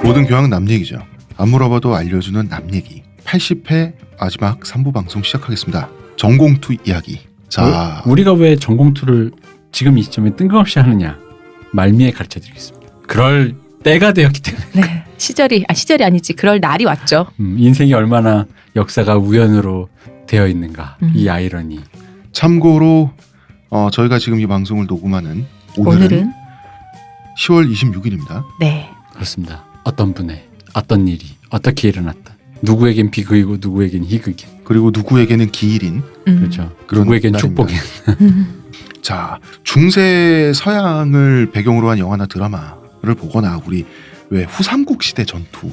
모든 교양은 남 얘기죠. 안 물어봐도 알려주는 남 얘기. 80회 마지막 3부 방송 시작하겠습니다. 전공투 이야기. 자, 우리가 왜 전공투를 지금 이 시점에 뜬금없이 하느냐 말미에 가르쳐드리겠습니다. 그럴 때가 되었기 때문에. 네, 시절이 아니지. 그럴 날이 왔죠. 인생이 얼마나 역사가 우연으로 되어 있는가. 이 아이러니. 참고로 저희가 지금 이 방송을 녹음하는 오늘은 10월 26일입니다. 네. 그렇습니다. 어떤 분의 어떤 일이 어떻게 일어났다. 누구에겐 비극이고 누구에겐 희극인. 그리고 누구에게는 기일인. 그렇죠. 그런 누구에겐 날입니다. 축복인. 자, 중세 서양을 배경으로 한 영화나 드라마를 보거나 우리 왜 후삼국 시대 전투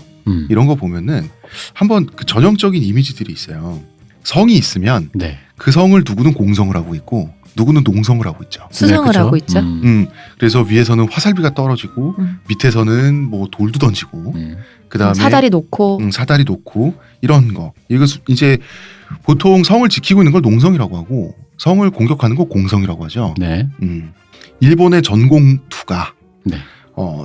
이런 거 보면은 한번 그 전형적인 이미지들이 있어요. 성이 있으면 네. 그 성을 누구는 공성을 하고 있고 누구는 농성을 하고 있죠. 수성을 그쵸? 하고 있죠. 그래서 위에서는 화살비가 떨어지고 밑에서는 뭐 돌도 던지고 그다음에 사다리 놓고 사다리 놓고 이런 거. 이거 이제 보통 성을 지키고 있는 걸 농성이라고 하고 성을 공격하는 거 공성이라고 하죠. 네. 일본의 전공투가 네.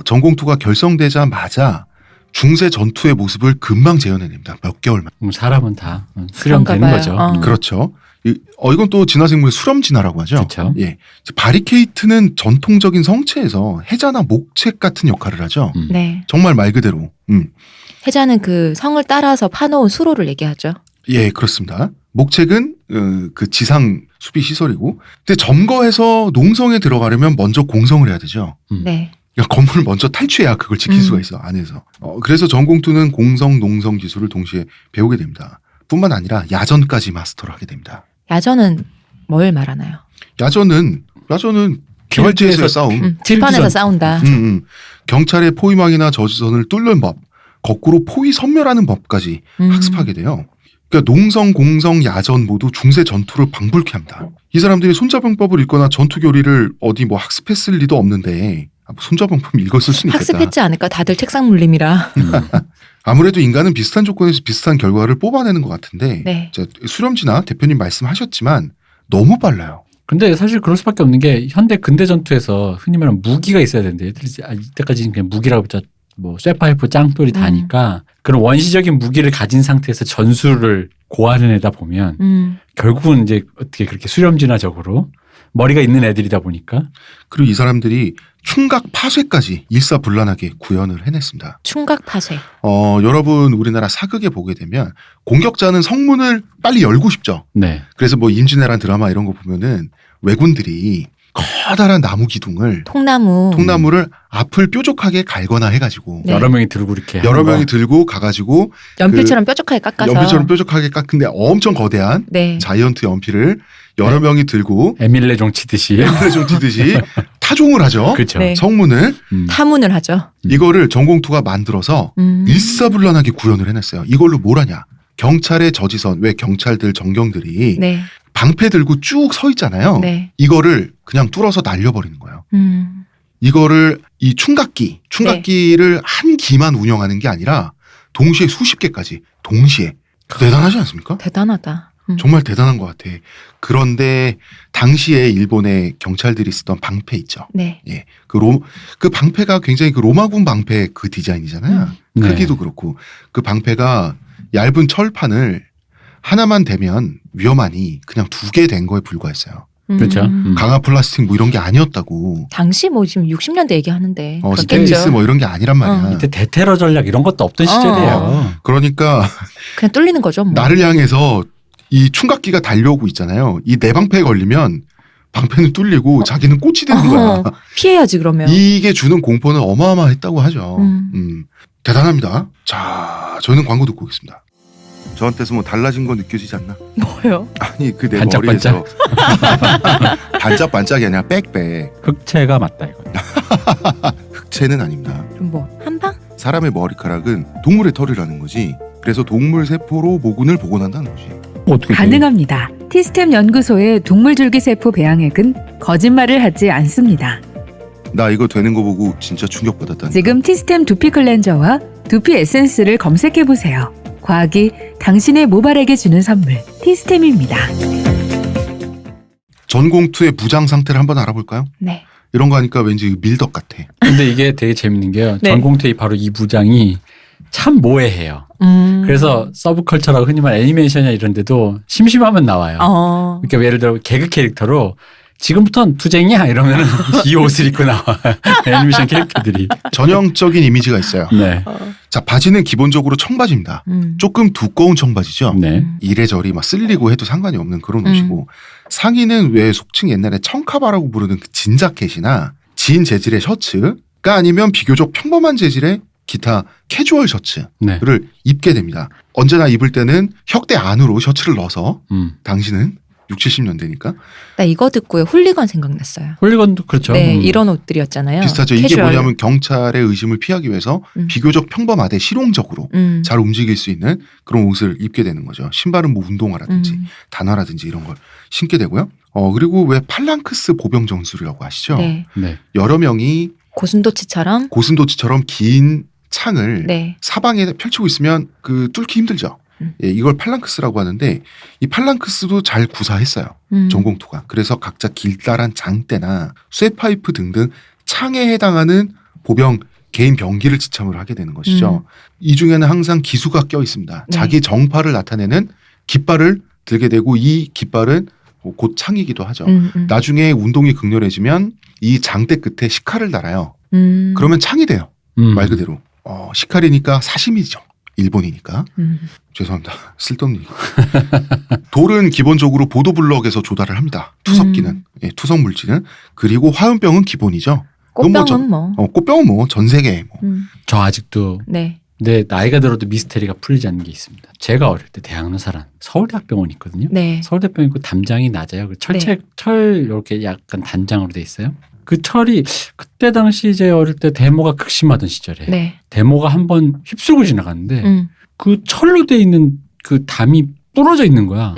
전공투가 결성되자마자 중세 전투의 모습을 금방 재현해냅니다. 몇 개월만. 사람은 다 수렴되는 봐요. 거죠. 그렇죠. 이건 또 진화생물의 수렴진화라고 하죠. 그렇죠. 예. 바리케이트는 전통적인 성체에서 해자나 목책 같은 역할을 하죠. 네. 정말 말 그대로. 해자는 그 성을 따라서 파놓은 수로를 얘기하죠. 예, 그렇습니다. 목책은 그 지상 수비 시설이고, 근데 점거해서 농성에 들어가려면 먼저 공성을 해야 되죠. 네. 그러니까 건물을 먼저 탈취해야 그걸 지킬 수가 있어 안에서. 그래서 전공투는 공성, 농성 기술을 동시에 배우게 됩니다. 뿐만 아니라 야전까지 마스터를 하게 됩니다. 야전은 뭘 말하나요? 야전은 개활지에서의 싸움. 들판에서 싸운다. 경찰의 포위망이나 저지선을 뚫는 법, 거꾸로 포위 섬멸하는 법까지 학습하게 돼요. 그러니까 농성, 공성, 야전 모두 중세 전투를 방불케 합니다. 이 사람들이 손자병법을 읽거나 전투 교리를 어디 뭐 학습했을 리도 없는데 손자병법 읽었을 수는 있겠다. 학습했지 않을까? 다들 책상 물림이라. 아무래도 인간은 비슷한 조건에서 비슷한 결과를 뽑아내는 것 같은데 네. 수렴진화 대표님 말씀하셨지만 너무 빨라요. 근데 사실 그럴 수밖에 없는 게 현대 근대 전투에서 흔히 말하는 무기가 있어야 되는데 얘들이 이때까지는 그냥 무기라고 했자 뭐 쇠파이프 짱돌이 다니까 그런 원시적인 무기를 가진 상태에서 전술을 고안해내다 보면 결국은 이제 어떻게 그렇게 수렴진화적으로 머리가 있는 애들이다 보니까 그리고 이 사람들이 충각 파쇄까지 일사불란하게 구현을 해냈습니다. 충각 파쇄. 여러분 우리나라 사극에 보게 되면 공격자는 성문을 빨리 열고 싶죠. 네. 그래서 뭐 임진왜란 드라마 이런 거 보면은 왜군들이 커다란 나무 기둥을 통나무를 앞을 뾰족하게 갈거나 해가지고 네. 여러 명이 들고 이렇게 여러 명이 들고 가가지고 연필처럼 뾰족하게 깎아서 연필처럼 뾰족하게 깎은데 엄청 거대한 네. 자이언트 연필을 여러 명이 들고 에밀레종 치듯이 좀 뛰듯이 타종을 하죠. 그렇죠. 네. 성문을 타문을 하죠. 이거를 전공투가 만들어서 일사불란하게 구현을 해냈어요. 이걸로 뭘 하냐? 경찰의 저지선, 왜 경찰들 정경들이 네. 방패 들고 쭉 서 있잖아요. 네. 이거를 그냥 뚫어서 날려버리는 거예요. 이거를 이 충각기를 네. 한 기만 운영하는 게 아니라 동시에 수십 개까지 동시에. 대단하지 않습니까? 대단하다. 정말 대단한 것 같아. 그런데 당시에 일본의 경찰들이 쓰던 방패 있죠. 네. 예, 그 방패가 굉장히 그 로마군 방패 그 디자인이잖아요. 네. 크기도 그렇고 그 방패가 얇은 철판을 하나만 대면 위험하니 그냥 2개 된 거에 불과했어요. 그렇죠. 강화 플라스틱 뭐 이런 게 아니었다고. 당시 뭐 지금 60년대 얘기하는데 그렇겠죠. 스테인리스 뭐 이런 게 아니란 말이야. 이때 대테러 전략 이런 것도 없던 시절이에요. 그러니까 그냥 뚫리는 거죠. 뭐. 나를 향해서 이 충각기가 달려오고 있잖아요. 이 내 방패에 걸리면 방패는 뚫리고 자기는 꽃이 되는 거야. 피해야지 그러면. 이게 주는 공포는 어마어마했다고 하죠. 대단합니다. 자, 저희는 광고 듣고 오겠습니다. 저한테서 뭐 달라진 거 느껴지지 않나? 뭐요? 아니 그 내 반짝반짝. 머리에서 반짝반짝이 아니라 빽빽. 흑채가 맞다 이거. 흑채는 아닙니다. 그럼 뭐 한방? 사람의 머리카락은 동물의 털이라는 거지. 그래서 동물 세포로 모근을 복원한다는 거지. 어떻게 가능합니다. 티스템 연구소의 동물줄기세포 배양액은 거짓말을 하지 않습니다. 나 이거 되는 거 보고 진짜 충격받았다니까. 지금 티스템 두피 클렌저와 두피 에센스를 검색해보세요. 과학이 당신의 모발에게 주는 선물, 티스템입니다. 전공투의 부장 상태를 한번 알아볼까요? 네. 이런 거 하니까 왠지 밀덕 같아. 근데 이게 되게 재밌는 게요. 네. 전공태의 바로 이 부장이 참 모해해요. 그래서 서브컬처라고 흔히 말하는 애니메이션이나 이런 데도 심심하면 나와요. 그러니까 예를 들어 개그 캐릭터로 지금부터는 투쟁이야 이러면은 이 옷을 입고 나와. 애니메이션 캐릭터들이. 전형적인 이미지가 있어요. 네. 자, 바지는 기본적으로 청바지입니다. 음. 조금 두꺼운 청바지죠. 네. 이래저래 막 쓸리고 해도 상관이 없는 그런 음. 옷이고 상의는 왜 속칭 옛날에 청카바라고 부르는 그 진자켓이나 진 재질의 셔츠가 아니면 비교적 평범한 재질의 기타 캐주얼 셔츠를 네. 입게 됩니다. 언제나 입을 때는 혁대 안으로 셔츠를 넣어서 당신은 60, 70년대니까 나 이거 듣고요. 홀리건 생각났어요. 홀리건도 그렇죠. 네, 이런 옷들이었잖아요. 비슷하죠. 이게 캐주얼. 뭐냐면 경찰의 의심을 피하기 위해서 비교적 평범하되 실용적으로 잘 움직일 수 있는 그런 옷을 입게 되는 거죠. 신발은 뭐 운동화라든지 단화라든지 이런 걸 신게 되고요. 그리고 왜 팔랑크스 보병 전술이라고 아시죠? 네. 네. 여러 명이 고슴도치처럼. 고슴도치처럼 긴 창을 네. 사방에 펼치고 있으면 그 뚫기 힘들죠. 예, 이걸 팔랑크스라고 하는데 이 팔랑크스도 잘 구사했어요. 전공투가. 그래서 각자 길다란 장대나 쇠파이프 등등 창에 해당하는 보병 개인 병기를 지참을 하게 되는 것이죠. 이 중에는 항상 기수가 껴 있습니다. 네. 자기 정파를 나타내는 깃발을 들게 되고 이 깃발은 곧 창이기도 하죠. 나중에 운동이 극렬해지면 이 장대 끝에 식칼을 달아요. 그러면 창이 돼요. 말 그대로. 식칼이니까 사심이죠. 일본이니까. 죄송합니다. 쓸데없는 얘기. 돌은 기본적으로 보도블럭에서 조달을 합니다. 투석기는. 예, 투석 물질은. 그리고 화염병은 기본이죠. 꽃병은 뭐. 꽃병은 뭐 전 세계 뭐. 저 아직도 네. 내 나이가 들어도 미스테리가 풀리지 않는 게 있습니다. 제가 어릴 때 대학로사란 서울대학병원이 있거든요. 네. 서울대병원 있고 담장이 낮아요. 그 철 이렇게 약간 단장으로 돼 있어요. 그 철이 그때 당시 이제 어릴 때 데모가 극심하던 시절에 네. 데모가 한번 휩쓸고 지나갔는데 그 철로 돼 있는 그 담이 부러져 있는 거야.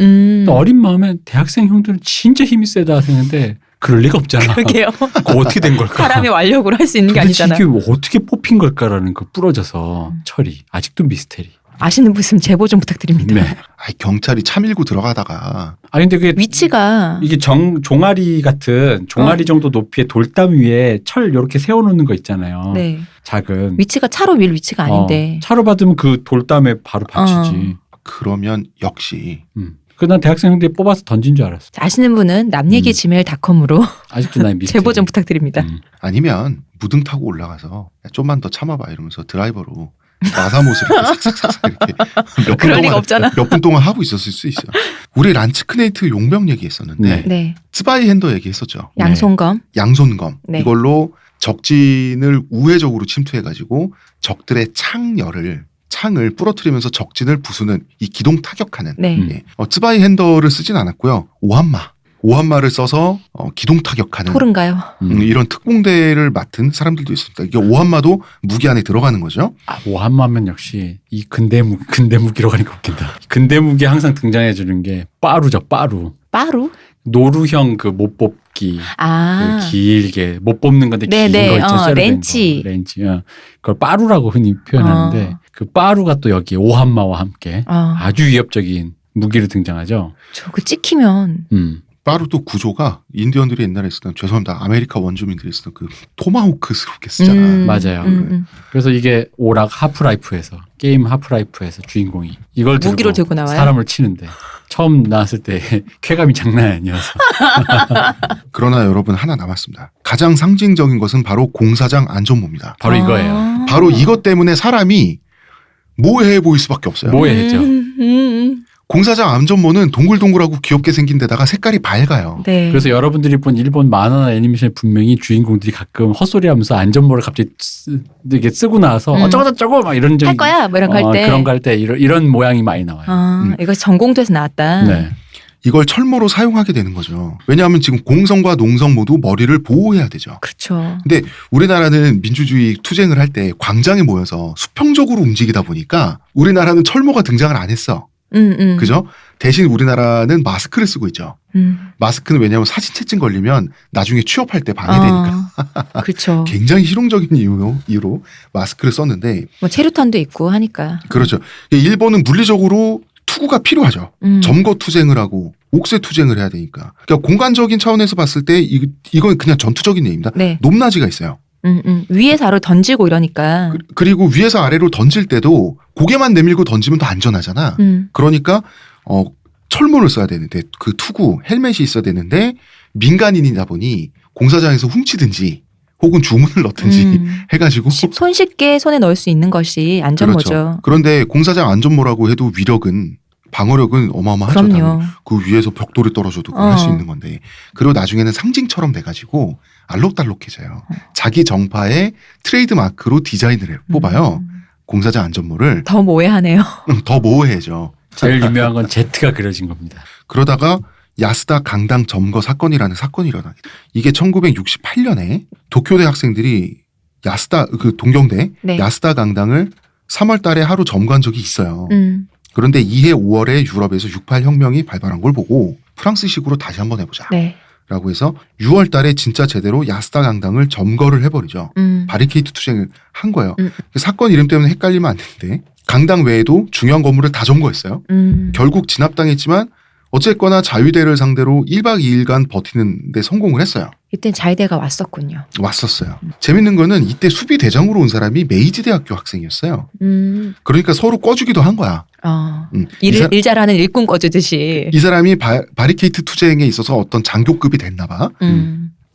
어린 마음에 대학생 형들은 진짜 힘이 세다 생각했는데 그럴 리가 없잖아. 그러게요. 그거 어떻게 된 걸까? 사람이 완력으로 할 수 있는 게 도대체 아니잖아요. 이게 뭐 어떻게 뽑힌 걸까라는 그 부러져서 철이 아직도 미스테리. 아시는 분 있으면 제보 좀 부탁드립니다. 네. 경찰이 차 밀고 들어가다가 아니 근데 그게 위치가 이게 종아리 같은 종아리 정도 높이의 돌담 위에 철 이렇게 세워놓는 거 있잖아요. 네. 작은. 위치가 차로 밀 위치가 아닌데. 차로 받으면 그 돌담에 바로 받치지. 그러면 역시 난 대학생들 뽑아서 던진 줄 알았어. 아시는 분은 남얘기 gmail.com으로 아직도 난 미스테리. 제보 좀 부탁드립니다. 아니면 무등 타고 올라가서 야, 좀만 더 참아봐 이러면서 드라이버로 나사못을 이렇게 삭삭삭 이렇게 몇 분 그럴 리가 동안 없잖아. 몇 분 동안 하고 있었을 수 있어요. 우리 란츠크네이트 용병 얘기했었는데 네. 네. 스바이 핸더 얘기했었죠. 양손검. 양손검 네. 이걸로 적진을 우회적으로 침투해가지고 적들의 창을 부러뜨리면서 적진을 부수는 이 기동 타격하는 네. 예. 스바이 핸더를 쓰진 않았고요. 오한마를 써서 기동 타격하는 토른가요? 이런 특공대를 맡은 사람들도 있습니다. 이게 오한마도 무기 안에 들어가는 거죠. 오한마면 역시 이 근대 무기로 가니까 웃긴다. 근대 무기 항상 등장해 주는 게 빠루죠. 빠루. 빠루? 노루형 그 못 뽑기. 아. 그 길게 못 뽑는 건데 긴 네네. 거 있죠. 쇠로 된 렌치. 거. 렌치. 그걸 빠루라고 흔히 표현하는데 그 빠루가 또 여기 오한마와 함께 아주 위협적인 무기로 등장하죠. 저거 찍히면. 빠루도 구조가 인디언들이 옛날에 쓰던 죄송합니다. 아메리카 원주민들이 쓰던 그 토마호크스럽게 쓰잖아. 맞아요. 그래서 이게 오락 하프라이프에서 게임 하프라이프에서 주인공이 이걸 무기로 들고 나와요? 사람을 치는데 처음 나왔을 때 쾌감이 장난 아니어서. 그러나 여러분 하나 남았습니다. 가장 상징적인 것은 바로 공사장 안전모입니다. 바로 이거예요. 바로 이것 때문에 사람이 모해해 보일 수밖에 없어요. 모해죠. 공사장 안전모는 동글동글하고 귀엽게 생긴 데다가 색깔이 밝아요. 네. 그래서 여러분들이 본 일본 만화나 애니메이션에 분명히 주인공들이 가끔 헛소리하면서 안전모를 갑자기 이렇게 쓰고 나서 어쩌고저쩌고 막 이런 할 거야? 뭐 이런 거 할 때. 그런 거 할 때 이런 모양이 많이 나와요. 이거 전공도에서 나왔다. 네. 이걸 철모로 사용하게 되는 거죠. 왜냐하면 지금 공성과 농성 모두 머리를 보호해야 되죠. 그렇죠. 근데 우리나라는 민주주의 투쟁을 할 때 광장에 모여서 수평적으로 움직이다 보니까 우리나라는 철모가 등장을 안 했어. 그죠? 대신 우리나라는 마스크를 쓰고 있죠. 마스크는 왜냐하면 사진 채증 걸리면 나중에 취업할 때 방해되니까. 그렇죠. 굉장히 실용적인 이유로 마스크를 썼는데. 뭐 체류탄도 있고 하니까. 그렇죠. 일본은 물리적으로 투구가 필요하죠. 점거 투쟁을 하고 옥새 투쟁을 해야 되니까. 그러니까 공간적인 차원에서 봤을 때 이건 그냥 전투적인 얘기입니다. 네. 높낮이가 있어요. 위에서 아래로 던지고 이러니까. 그리고 위에서 아래로 던질 때도 고개만 내밀고 던지면 더 안전하잖아. 그러니까 철문을 써야 되는데 그 투구 헬멧이 있어야 되는데 민간인이다 보니 공사장에서 훔치든지 혹은 주문을 넣든지 해가지고 손쉽게 손에 넣을 수 있는 것이 안전모죠. 그렇죠. 그런데 공사장 안전모라고 해도 위력은 방어력은 어마어마하죠. 그럼요. 그 위에서 벽돌이 떨어져도 할 수 있는 건데 그리고 나중에는 상징처럼 돼가지고 알록달록해져요. 자기 정파의 트레이드 마크로 디자인을 뽑아요. 공사장 안전모를 더 모해하네요. 더 모호해져. 제일 유명한 건 Z가 그려진 겁니다. 그러다가 야스다 강당 점거 사건이라는 사건이 일어나게 돼요. 이게 1968년에 도쿄대 학생들이 야스다 그 동경대 네. 야스다 강당을 3월 달에 하루 점거한 적이 있어요. 그런데 이해 5월에 유럽에서 68 혁명이 발발한 걸 보고 프랑스식으로 다시 한번 해보자. 네. 라고 해서 6월 달에 진짜 제대로 야스다 강당을 점거를 해버리죠. 바리케이트 투쟁을 한 거예요. 사건 이름 때문에 헷갈리면 안 되는데 강당 외에도 중요한 건물을 다 점거했어요. 결국 진압당했지만 어쨌거나 자유대를 상대로 1박 2일간 버티는 데 성공을 했어요. 이땐 자위대가 왔었군요. 왔었어요. 재밌는 거는 이때 수비대장으로 온 사람이 메이지 대학교 학생이었어요. 그러니까 서로 꺼주기도 한 거야. 일 잘하는 일꾼 꺼주듯이. 이 사람이 바리케이트 투쟁에 있어서 어떤 장교급이 됐나 봐.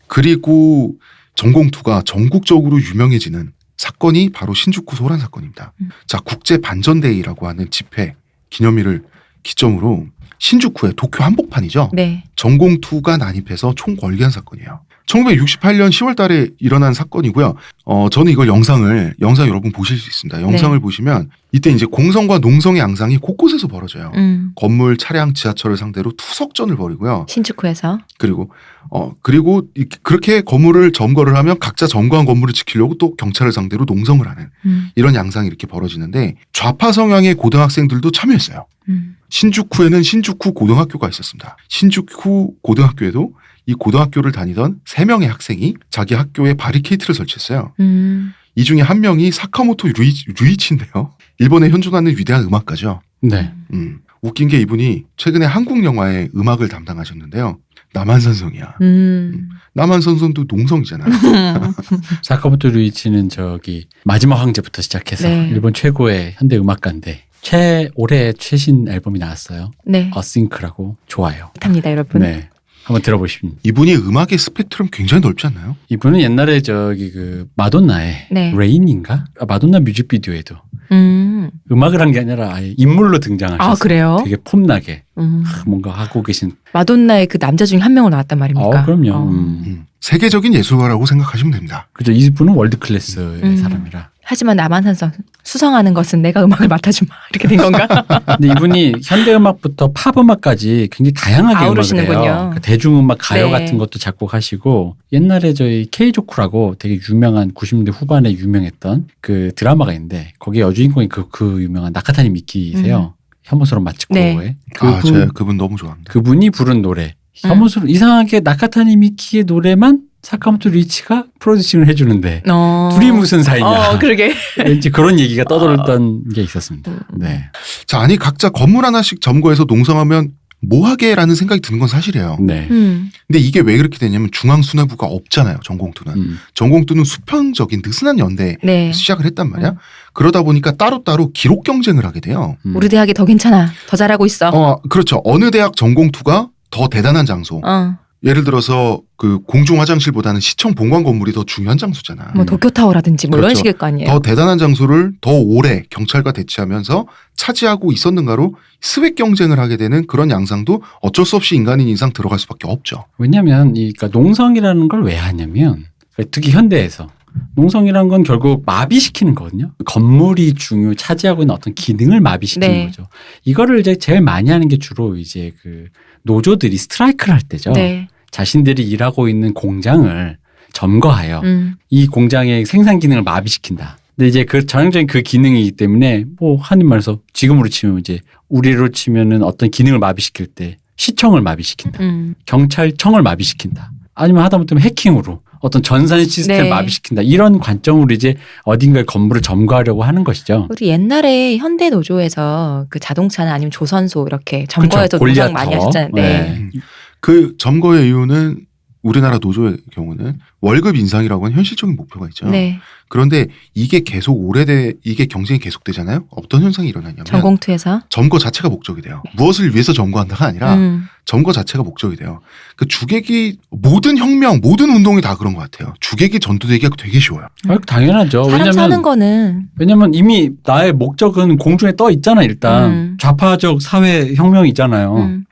그리고 전공투가 전국적으로 유명해지는 사건이 바로 신주쿠 소란 사건입니다. 자, 국제 반전데이라고 하는 집회 기념일을 기점으로 신주쿠의 도쿄 한복판이죠. 네. 전공투가 난입해서 총 걸게 한 사건이에요. 1968년 10월 달에 일어난 사건이고요. 저는 이걸 영상 여러분 보실 수 있습니다. 영상을 보시면 이때 이제 공성과 농성의 양상이 곳곳에서 벌어져요. 건물, 차량, 지하철을 상대로 투석전을 벌이고요. 신주쿠에서. 그리고 그렇게 건물을 점거를 하면 각자 점거한 건물을 지키려고 또 경찰을 상대로 농성을 하는 이런 양상이 이렇게 벌어지는데 좌파 성향의 고등학생들도 참여했어요. 신주쿠에는 신주쿠 고등학교가 있었습니다. 신주쿠 고등학교에도 이 고등학교를 다니던 3명의 학생이 자기 학교에 바리케이트를 설치했어요. 이 중에 한 명이 사카모토 류이치인데요. 일본에 현존하는 위대한 음악가죠. 네. 웃긴 게 이분이 최근에 한국 영화의 음악을 담당하셨는데요. 남한산성이야. 남한산성도 농성이잖아요. 사카모토 류이치는 저기 마지막 황제부터 시작해서 네. 일본 최고의 현대 음악가인데 올해 최신 앨범이 나왔어요. 네. 어싱크라고 좋아요. 합니다, 여러분. 네. 한번 들어보시면. 이분이 음악의 스펙트럼 굉장히 넓지 않나요? 이분은 옛날에 저기 그 마돈나의 네. 레인인가? 마돈나 뮤직비디오에도 음악을 한 게 아니라 아예 인물로 등장하셨어요. 아, 그래요? 되게 폼나게 뭔가 하고 계신. 마돈나의 그 남자 중에 한 명으로 나왔단 말입니까? 그럼요. 세계적인 예술가라고 생각하시면 됩니다. 그죠. 이분은 월드 클래스의 사람이라. 하지만 남한산성 수성하는 것은 내가 음악을 맡아주마 이렇게 된 건가? 근데 이분이 현대 음악부터 팝 음악까지 굉장히 다양하게 음악을 아우르시는군요. 해요. 그러니까 대중음악 가요 네. 같은 것도 작곡하시고 옛날에 저희 K조쿠라고 되게 유명한 90년대 후반에 유명했던 그 드라마가 있는데 거기에 여주인공이 그 유명한 나카타니 미키세요. 혐오스러운 마츠코의. 네. 제가 그분 너무 좋아합니다. 그분이 부른 노래. 혐오스러운 이상하게 나카타니 미키의 노래만 사카모토 리치가 프로듀싱을 해주는데 둘이 무슨 사이냐. 그러게. 왠지 그런 얘기가 떠돌던 게 있었습니다. 네. 자, 아니 각자 건물 하나씩 점거해서 농성하면 뭐하게라는 생각이 드는 건 사실이에요. 네. 근데 이게 왜 그렇게 되냐면 중앙수뇌부가 없잖아요. 전공투는. 전공투는 수평적인 느슨한 연대에 네. 시작을 했단 말이야. 그러다 보니까 따로따로 기록 경쟁을 하게 돼요. 우리 대학이 더 괜찮아. 더 잘하고 있어. 그렇죠. 어느 대학 전공투가 더 대단한 장소. 예를 들어서 그 공중 화장실보다는 시청 본관 건물이 더 중요한 장소잖아. 뭐 도쿄타워라든지 뭐 이런 그렇죠. 식일 거 아니에요. 더 대단한 장소를 더 오래 경찰과 대치하면서 차지하고 있었는가로 스웩 경쟁을 하게 되는 그런 양상도 어쩔 수 없이 인간인 이상 들어갈 수밖에 없죠. 왜냐하면 그러니까 농성이라는 걸 왜 하냐면 특히 현대에서 농성이라는 건 결국 마비시키는 거거든요. 건물이 차지하고 있는 어떤 기능을 마비시키는 네. 거죠. 이거를 이제 제일 많이 하는 게 주로 이제 그 노조들이 스트라이크를 할 때죠. 네. 자신들이 일하고 있는 공장을 점거하여 이 공장의 생산 기능을 마비시킨다. 근데 이제 그 전형적인 그 기능이기 때문에 뭐 한입 말해서 지금으로 치면 이제 우리로 치면은 어떤 기능을 마비시킬 때 시청을 마비시킨다. 경찰청을 마비시킨다. 아니면 하다못해 해킹으로 어떤 전산 시스템을 네. 마비시킨다. 이런 관점으로 이제 어딘가에 건물을 점거하려고 하는 것이죠. 우리 옛날에 현대 노조에서 그 자동차나 아니면 조선소 이렇게 점거해서 그렇죠. 노장 많이 골리앗 하셨잖아요. 타워. 네. 그 점거의 이유는 우리나라 노조의 경우는 월급 인상이라고 하는 현실적인 목표가 있죠. 네. 그런데 이게 계속 이게 경쟁이 계속되잖아요. 어떤 현상이 일어나냐면 전공투에서. 점거 자체가 목적이 돼요. 무엇을 위해서 점거한다가 아니라 점거 자체가 목적이 돼요. 그 주객이 모든 혁명, 모든 운동이 다 그런 것 같아요. 주객이 전도되기가 되게 쉬워요. 당연하죠. 사람 사는 거는 왜냐면 이미 나의 목적은 공중에 떠 있잖아, 일단. 좌파적 사회 혁명이 있잖아요.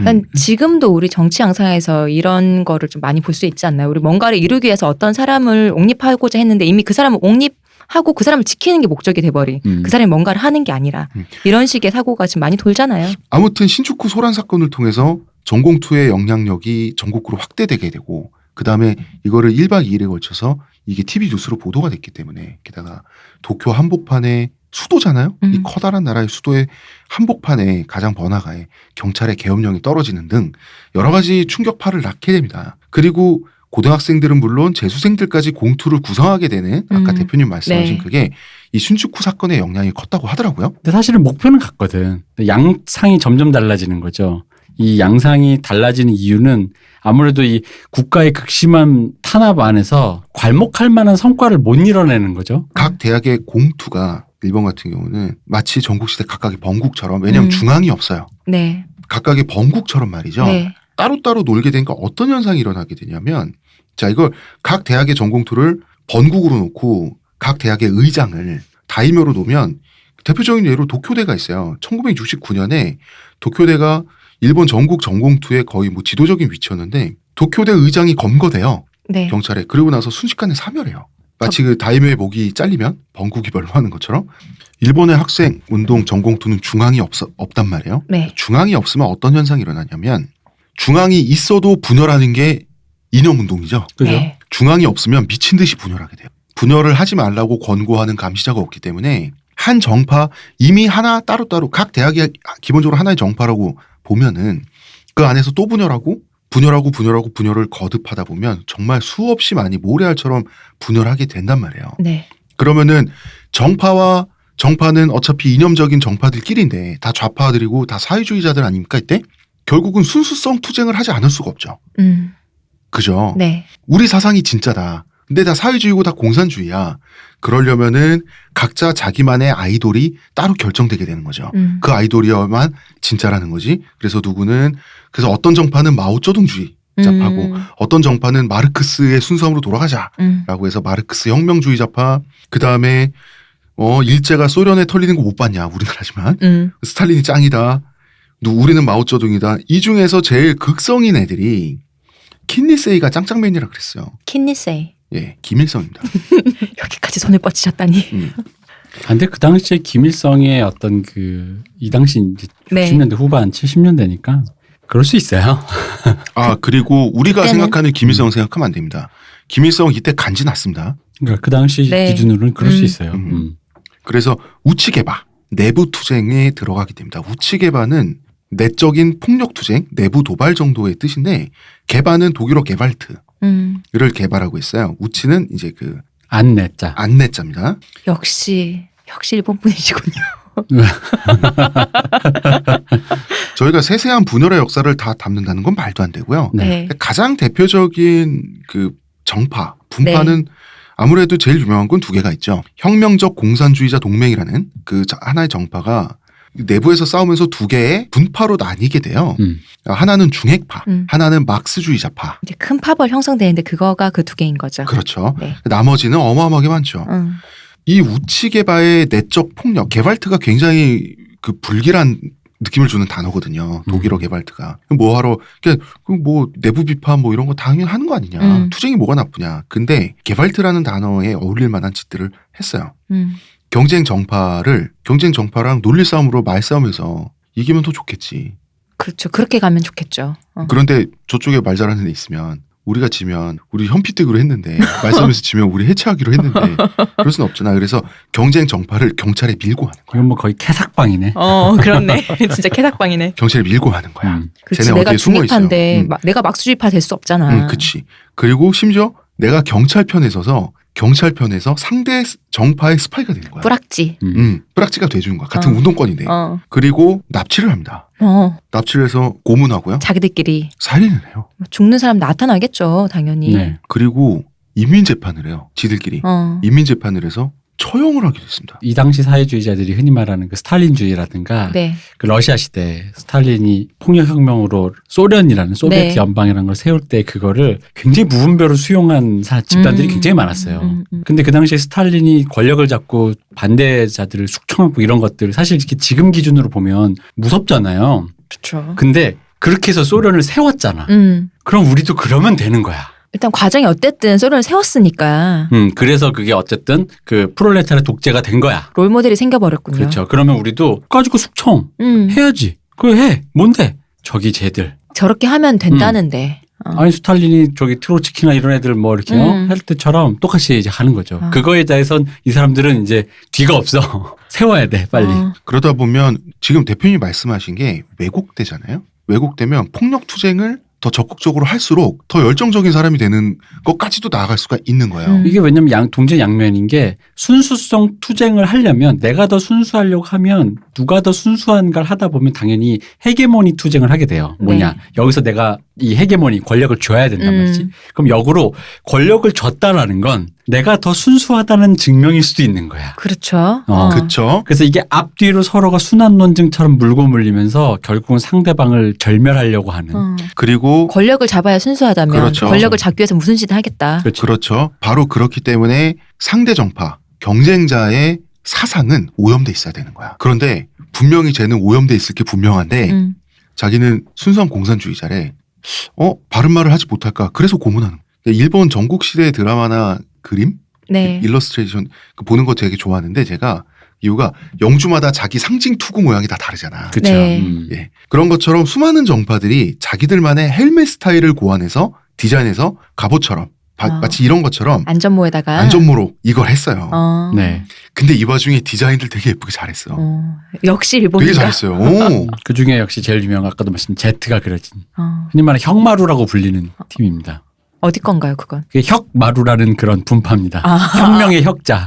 난 지금도 우리 정치 양상에서 이런 거를 좀 많이 볼 수 있지 않나요? 우리 뭔가를 이루기 위해서 어떤 사람을 옹립하고자 했는데 이미 그 사람을 옹립하고 그 사람을 지키는 게 목적이 돼버린 그 사람이 뭔가를 하는 게 아니라 이런 식의 사고가 지금 많이 돌잖아요. 아무튼 신축후 소란 사건을 통해서 전공투의 영향력이 전국구로 확대되게 되고 그다음에 이거를 1박 2일에 걸쳐서 이게 TV 뉴스로 보도가 됐기 때문에 게다가 도쿄 한복판에 수도잖아요. 이 커다란 나라의 수도의 한복판에 가장 번화가에 경찰의 계엄령이 떨어지는 등 여러 가지 충격파를 낳게 됩니다. 그리고 고등학생들은 물론 재수생들까지 공투를 구성하게 되는 아까 대표님 말씀하신 네. 그게 이 신축후 사건의 영향이 컸다고 하더라고요. 근데 사실은 목표는 같거든. 양상이 점점 달라지는 거죠. 이 양상이 달라지는 이유는 아무래도 이 국가의 극심한 탄압 안에서 괄목할 만한 성과를 못 이뤄내는 거죠. 각 대학의 공투가 일본 같은 경우는 마치 전국시대 각각의 번국처럼 왜냐하면 중앙이 없어요. 네. 각각의 번국처럼 말이죠. 네. 따로따로 놀게 되니까 어떤 현상이 일어나게 되냐면 자 이걸 각 대학의 전공투를 번국으로 놓고 각 대학의 의장을 다이묘로 놓으면 대표적인 예로 도쿄대가 있어요. 1969년에 도쿄대가 일본 전국 전공투의 거의 뭐 지도적인 위치였는데 도쿄대 의장이 검거돼요. 네. 경찰에. 그리고 나서 순식간에 사멸해요. 마치 그 다이묘의 목이 잘리면 번국이 멸망하는 것처럼 일본의 학생 운동 전공투는 중앙이 없단 말이에요. 네. 중앙이 없으면 어떤 현상이 일어나냐면 중앙이 있어도 분열하는 게 이념운동이죠. 그죠? 네. 중앙이 없으면 미친 듯이 분열하게 돼요. 분열을 하지 말라고 권고하는 감시자가 없기 때문에 한 정파 이미 하나 따로따로 각 대학이 기본적으로 하나의 정파라고 보면은 그 안에서 또 분열을 거듭하다 보면 정말 수없이 많이 모래알처럼 분열하게 된단 말이에요. 네. 그러면은 정파는 어차피 이념적인 정파들끼리인데 다 좌파들이고 다 사회주의자들 아닙니까 이때? 결국은 순수성 투쟁을 하지 않을 수가 없죠. 그죠? 네. 우리 사상이 진짜다. 근데 다 사회주의고 다 공산주의야. 그러려면은 각자 자기만의 아이돌이 따로 결정되게 되는 거죠. 그 아이돌이어야만 진짜라는 거지. 그래서 그래서 어떤 정파는 마오쩌둥주의 좌파고 어떤 정파는 마르크스의 순수함으로 돌아가자라고 해서 마르크스 혁명주의 좌파. 그 다음에 일제가 소련에 털리는 거 못 봤냐 우리나라지만 스탈린이 짱이다. 우리는 마오쩌둥이다. 이 중에서 제일 극성인 애들이 킨니세이가 짱짱맨이라 그랬어요. 킨니세이. 예, 김일성입니다. 여기까지 손을 뻗치셨다니. 근데 그 당시에 김일성의 어떤 이 당시 이제 네. 60년대 후반 70년대니까 그럴 수 있어요. 아 그리고 우리가 그때는- 생각하는 김일성 생각하면 안 됩니다. 김일성 이때 간지 났습니다. 그러니까 그 당시 네. 기준으로는 그럴 수 있어요. 그래서 우치개바 내부 투쟁에 들어가게 됩니다. 우치개바는 내적인 폭력 투쟁, 내부 도발 정도의 뜻인데 개바는 독일어 게발트를 개발하고 있어요. 우치는 이제 그 안내자. 안내자입니다. 역시 일본 분이시군요. 저희가 세세한 분열의 역사를 다 담는다는 건 말도 안 되고요. 네. 가장 대표적인 그 정파, 분파는 아무래도 제일 유명한 건 두 개가 있죠. 혁명적 공산주의자 동맹이라는 그 하나의 정파가 내부에서 싸우면서 두 개의 분파로 나뉘게 돼요. 하나는 중핵파, 하나는 막스주의자파. 이제 큰 파벌 형성되는데 그거가 그 두 개인 거죠. 그렇죠. 네. 나머지는 어마어마하게 많죠. 이 우치개바의 내적 폭력, 게발트가 굉장히 그 불길한 느낌을 주는 단어거든요. 독일어 게발트가. 뭐하러, 뭐 내부 비판 뭐 이런 거 당연히 하는 거 아니냐. 투쟁이 뭐가 나쁘냐. 근데 게발트라는 단어에 어울릴 만한 짓들을 했어요. 경쟁 정파랑 논리 싸움으로 말싸움에서 이기면 더 좋겠지. 그렇죠. 그렇게 가면 좋겠죠. 그런데 저쪽에 말 잘하는 애 있으면 우리가 지면 우리 현피뜨기로 했는데 말싸움에서 지면 우리 해체하기로 했는데 그럴 수는 없잖아. 그래서 경쟁 정파를 경찰에 밀고 하는 거야. 이건 뭐 거의 캐삭방이네. 그렇네. 진짜 캐삭방이네. 경찰에 밀고 하는 거야. 그렇지. 쟤네 내가 어디에 숨어 있어. 중립파인데 내가 막수주의파 될 수 없잖아. 그치. 그리고 심지어 내가 경찰편에 서서 경찰편에서 상대 정파의 스파이가 되는 거야. 뿌락지. 뿌락지가 돼주는 거야. 같은 어. 운동권인데. 그리고 납치를 합니다. 납치를 해서 고문하고요. 자기들끼리 살인을 해요. 죽는 사람 나타나겠죠, 당연히. 네. 그리고 인민재판을 해요. 지들끼리. 인민재판을 해서 처형을 하게 됐습니다. 이 당시 사회주의자들이 흔히 말하는 그 스탈린주의라든가 네. 그 러시아 시대 스탈린이 폭력혁명으로 소련이라는 소비에트 네. 연방이라는 걸 세울 때 그거를 굉장히 무분별로 수용한 집단들이 굉장히 많았어요. 근데 그 당시에 스탈린이 권력을 잡고 반대자들을 숙청하고 이런 것들 사실 이렇게 지금 기준으로 보면 무섭잖아요. 그렇죠. 근데 그렇게 해서 소련을 세웠잖아. 그럼 우리도 그러면 되는 거야. 일단 과정이 어쨌든 소련을 세웠으니까 그래서 그게 어쨌든 그 프롤레타르 독재가 된 거야. 롤 모델이 생겨버렸군요. 그렇죠. 그러면 우리도 가지고 숙청 해야지. 그거 해. 뭔데? 저기 쟤들. 저렇게 하면 된다는데. 아니 스탈린이 저기 트로츠키나 이런 애들 뭐 이렇게 할 때처럼 똑같이 이제 하는 거죠. 그거에 대해선 이 사람들은 이제 뒤가 없어. 세워야 돼 빨리. 그러다 보면 지금 대표님이 말씀하신 게 왜곡되잖아요. 왜곡되면 폭력 투쟁을 더 적극적으로 할수록 더 열정적인 사람이 되는 것까지도 나아갈 수가 있는 거예요. 이게 왜냐면 동전 양면인 게 순수성 투쟁을 하려면 내가 더 순수하려고 하면 누가 더 순수한 걸 하다 보면 당연히 헤게모니 투쟁을 하게 돼요. 뭐냐. 네. 여기서 내가 이 헤게모니 권력을 줘야 된단 말이지. 그럼 역으로 권력을 줬다라는 건 내가 더 순수하다는 증명일 수도 있는 거야. 그렇죠. 그렇죠. 그래서 이게 앞뒤로 서로가 순환 논증처럼 물고 물리면서 결국은 상대방을 절멸하려고 하는. 그리고 권력을 잡아야 순수하다면 그렇죠. 권력을 잡기 위해서 무슨 짓을 하겠다. 그렇죠. 바로 그렇기 때문에 상대 정파, 경쟁자의 사상은 오염돼 있어야 되는 거야. 그런데 분명히 쟤는 오염돼 있을 게 분명한데 자기는 순수한 공산주의자래. 바른 말을 하지 못할까? 그래서 고문하는 거야. 일본 전국시대 드라마나 그림? 네. 일러스트레이션 보는 거 되게 좋아하는데 제가 이유가 영주마다 자기 상징 투구 모양이 다 다르잖아. 그렇죠. 네. 예. 그런 것처럼 수많은 정파들이 자기들만의 헬멧 스타일을 고안해서 디자인해서 갑옷처럼 마치 이런 것처럼 안전모에다가 안전모로 이걸 했어요. 네. 근데 이 와중에 디자인들 되게 예쁘게 잘했어. 역시 되게 일본인가. 잘했어요. 오. 그 중에 역시 제일 유명한 아까도 말씀드린 제트가 그려진 흔히 말하는 혁마루라고 불리는 팀입니다. 어디 건가요, 그건? 그게 혁마루라는 그런 분파입니다. 혁명의 혁자.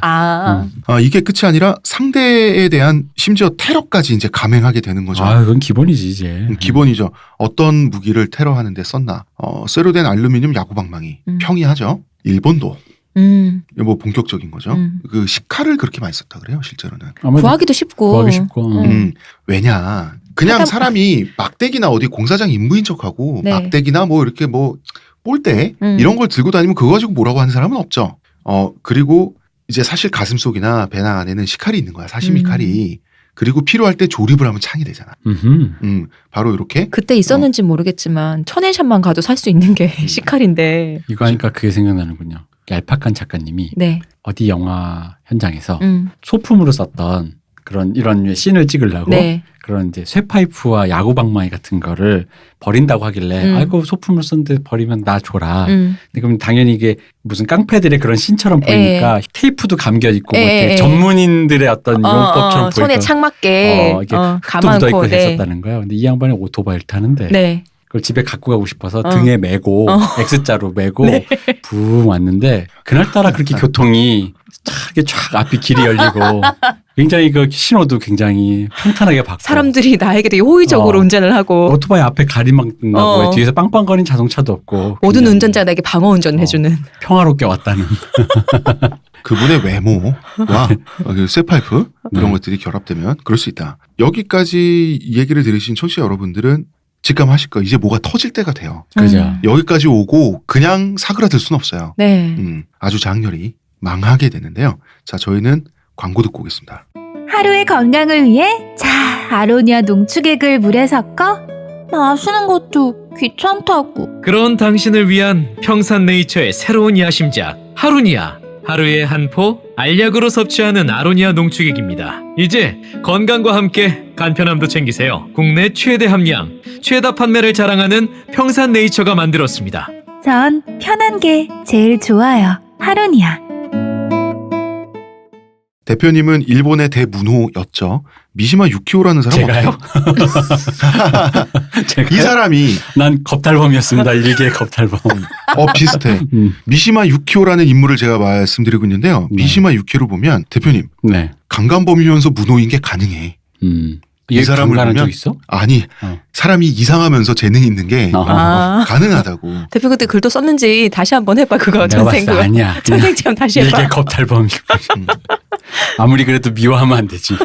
이게 끝이 아니라 상대에 대한 심지어 테러까지 이제 감행하게 되는 거죠. 그건 기본이지 이제. 기본이죠. 어떤 무기를 테러하는데 썼나. 쇠로 된 알루미늄 야구방망이 평이하죠. 일본도 뭐 본격적인 거죠. 그 시카를 그렇게 많이 썼다 그래요, 실제로는. 구하기도 쉽고. 구하기 쉽고. 왜냐. 그냥 사람이 막대기나 어디 공사장 임무인 척하고 네. 막대기나 뭐 이렇게 뭐 볼대 이런 걸 들고 다니면 그거 가지고 뭐라고 하는 사람은 없죠. 그리고 이제 사실 가슴속이나 배낭 안에는 시칼이 있는 거야. 사시미 칼이. 그리고 필요할 때 조립을 하면 창이 되잖아. 바로 이렇게. 그때 있었는지 모르겠지만 천엔샵만 가도 살 수 있는 게 시칼인데. 이거 하니까 그게 생각나는군요. 얄팍한 작가님이 네. 어디 영화 현장에서 소품으로 썼던 그런 이런 씬을 찍으려고 네. 그런 이제 쇠파이프와 야구방망이 같은 거를 버린다고 하길래 아이고 소품을 썼는데 버리면 나 줘라. 근데 그럼 당연히 이게 무슨 깡패들의 그런 씬처럼 보이니까 테이프도 감겨 있고 뭐 이렇게 전문인들의 어떤 용법처럼 보이고 손에 창 맞게 이게 흙도 가만히 묻어 있고 했었다는 거예요. 근데 이 양반이 오토바이를 타는데 네. 그걸 집에 갖고 가고 싶어서 등에 메고 X자로 메고 네. 붕 왔는데 그날따라 그렇게 교통이 쫙 앞이 길이 열리고 굉장히 그 신호도 굉장히 평탄하게 받고 사람들이 나에게 되게 호의적으로 운전을 하고 오토바이 앞에 가리막나고 뒤에서 빵빵거리는 자동차도 없고 모든 운전자가 나에게 방어 운전을 해주는 평화롭게 왔다는 그분의 외모와 그 쇠파이프 이런 것들이 결합되면 그럴 수 있다. 여기까지 얘기를 들으신 청취자 여러분들은 직감하실 거예요. 이제 뭐가 터질 때가 돼요. 그죠. 여기까지 오고 그냥 사그라들 수는 없어요. 네. 아주 장렬히 망하게 되는데요. 자, 저희는 광고 듣고 오겠습니다. 하루의 건강을 위해 아로니아 농축액을 물에 섞어 마시는 것도 귀찮다고. 그런 당신을 위한 평산네이처의 새로운 야심작 하루니아. 하루에 한 포 알약으로 섭취하는 아로니아 농축액입니다. 이제 건강과 함께 간편함도 챙기세요. 국내 최대 함량, 최다 판매를 자랑하는 평산네이처가 만들었습니다. 전 편한 게 제일 좋아요. 하루니아. 대표님은 일본의 대문호였죠. 미시마 유키오라는 사람 제가요? 이 사람이 난 겁탈범이었습니다. 일개 겁탈범. 비슷해. 음. 미시마 유키오라는 인물을 제가 말씀드리고 있는데요. 네. 미시마 유키오를 보면 대표님 네. 강간범이면서 문호인 게 가능해. 이 사람을 강간한 보면 적 있어? 아니 사람이 이상하면서 재능이 있는 게 아. 가능하다고. 대표 그때 글도 썼는지 다시 한번 해봐 그거 내가 봤을 때 전생 아니야. 전생 체험 다시 해봐. 일개 겁탈범. 아무리 그래도 미워하면 안 되지.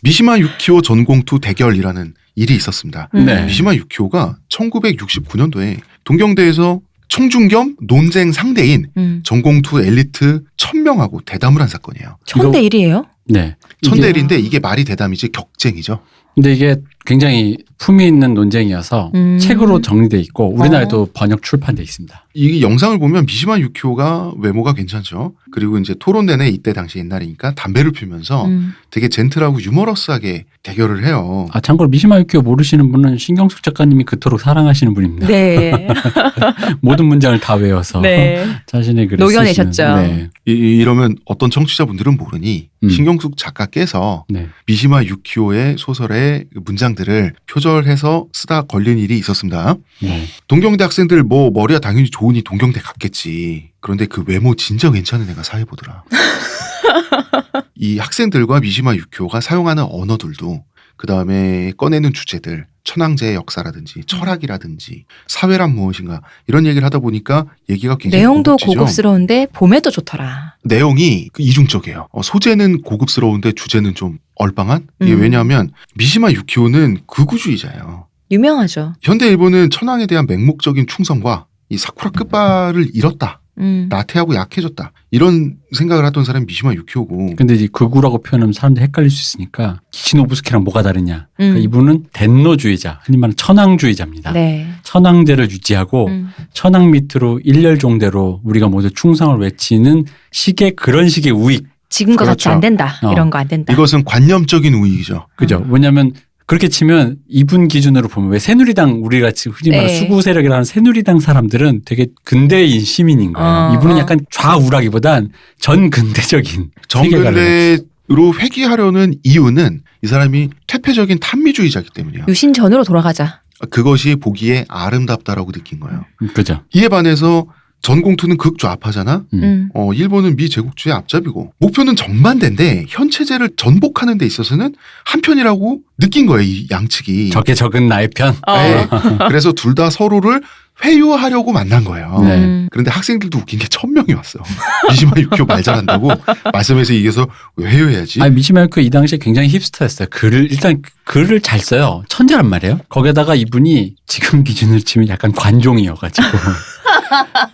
미시마 유키오 전공투 대결이라는 일이 있었습니다. 네. 미시마 유키오가 1969년도에 동경대에서 청중 겸 논쟁 상대인 전공투 엘리트 1000명하고 대담을 한 사건이에요. 1000대 1이에요? 네. 1000대 1인데 이게 말이 대담이지 격쟁이죠. 근데 이게 굉장히 품위 있는 논쟁이어서 책으로 정리돼 있고 우리나라에도 번역 출판돼 있습니다. 이 영상을 보면 미시마 유키오가 외모가 괜찮죠. 그리고 이제 토론 내내 이때 당시 옛날이니까 담배를 피우면서 되게 젠틀하고 유머러스하게 대결을 해요. 아 참고로 미시마 유키오 모르시는 분은 신경숙 작가님이 그토록 사랑하시는 분입니다. 네. 모든 문장을 다 외워서 네. 자신의 글을 녹여내셨죠. 쓰시는, 네. 이러면 어떤 청취자분들은 모르니 신경숙 작가께서 네. 미시마 유키오의 소설의 문장들을 표절해서 쓰다 걸린 일이 있었습니다. 네. 동경대 학생들 뭐 머리가 당연히 좋으니 동경대 갔겠지. 그런데 그 외모 진짜 괜찮은 애가 사회보더라. 이 학생들과 미시마 유키오가 사용하는 언어들도 그 다음에 꺼내는 주제들 천황제의 역사라든지 철학이라든지 사회란 무엇인가 이런 얘기를 하다 보니까 얘기가 굉장히 내용도 고급지죠. 고급스러운데 봄에도 좋더라. 내용이 이중적이에요. 소재는 고급스러운데 주제는 좀 얼빵한? 이게 왜냐하면 미시마 유키오는 극우주의자예요. 유명하죠. 현대 일본은 천황에 대한 맹목적인 충성과 이 사쿠라 끝발을 잃었다. 나태하고 약해졌다. 이런 생각을 하던 사람이 미시마 유키오고. 근데 이제 극우라고 표현하면 사람들이 헷갈릴 수 있으니까 키시노부스키랑 뭐가 다르냐. 그러니까 이분은 덴노주의자, 흔히 말하는 천황주의자입니다. 네. 천황제를 유지하고 천황 밑으로 일렬종대로 우리가 모두 충성을 외치는 식의 그런 식의 우익. 지금과 같이 그렇죠. 안 된다. 이런 거 안 된다. 이것은 관념적인 우익이죠. 그죠? 왜냐하면 그렇게 치면 이분 기준으로 보면 왜 새누리당 우리 같이 흔히 말하는 네. 수구 세력이라는 새누리당 사람들은 되게 근대인 시민인 거예요. 이분은 약간 좌우라기보단 전근대적인 세계관을 정근대로 회귀하려는 이유는 이 사람이 퇴폐적인 탄미주의자이기 때문이에요. 유신 전으로 돌아가자. 그것이 보기에 아름답다라고 느낀 거예요. 그죠? 이에 반해서 전공투는 극좌파잖아. 일본은 미제국주의 앞잡이고 목표는 정반대인데 현 체제를 전복하는 데 있어서는 한편이라고 느낀 거예요. 이 양측이. 적게 적은 나의 편. 네. 그래서 둘 다 서로를 회유하려고 만난 거예요. 네. 그런데 학생들도 웃긴 게 1000명이 왔어. 미시마 유키오 말 잘한다고 말씀해서 이겨서 왜 회유해야지? 아니 미시마유키 이 당시에 굉장히 힙스터였어요. 일단 글을 잘 써요. 천재란 말이에요. 거기다가 이분이 지금 기준으로 치면 약간 관종이어가지고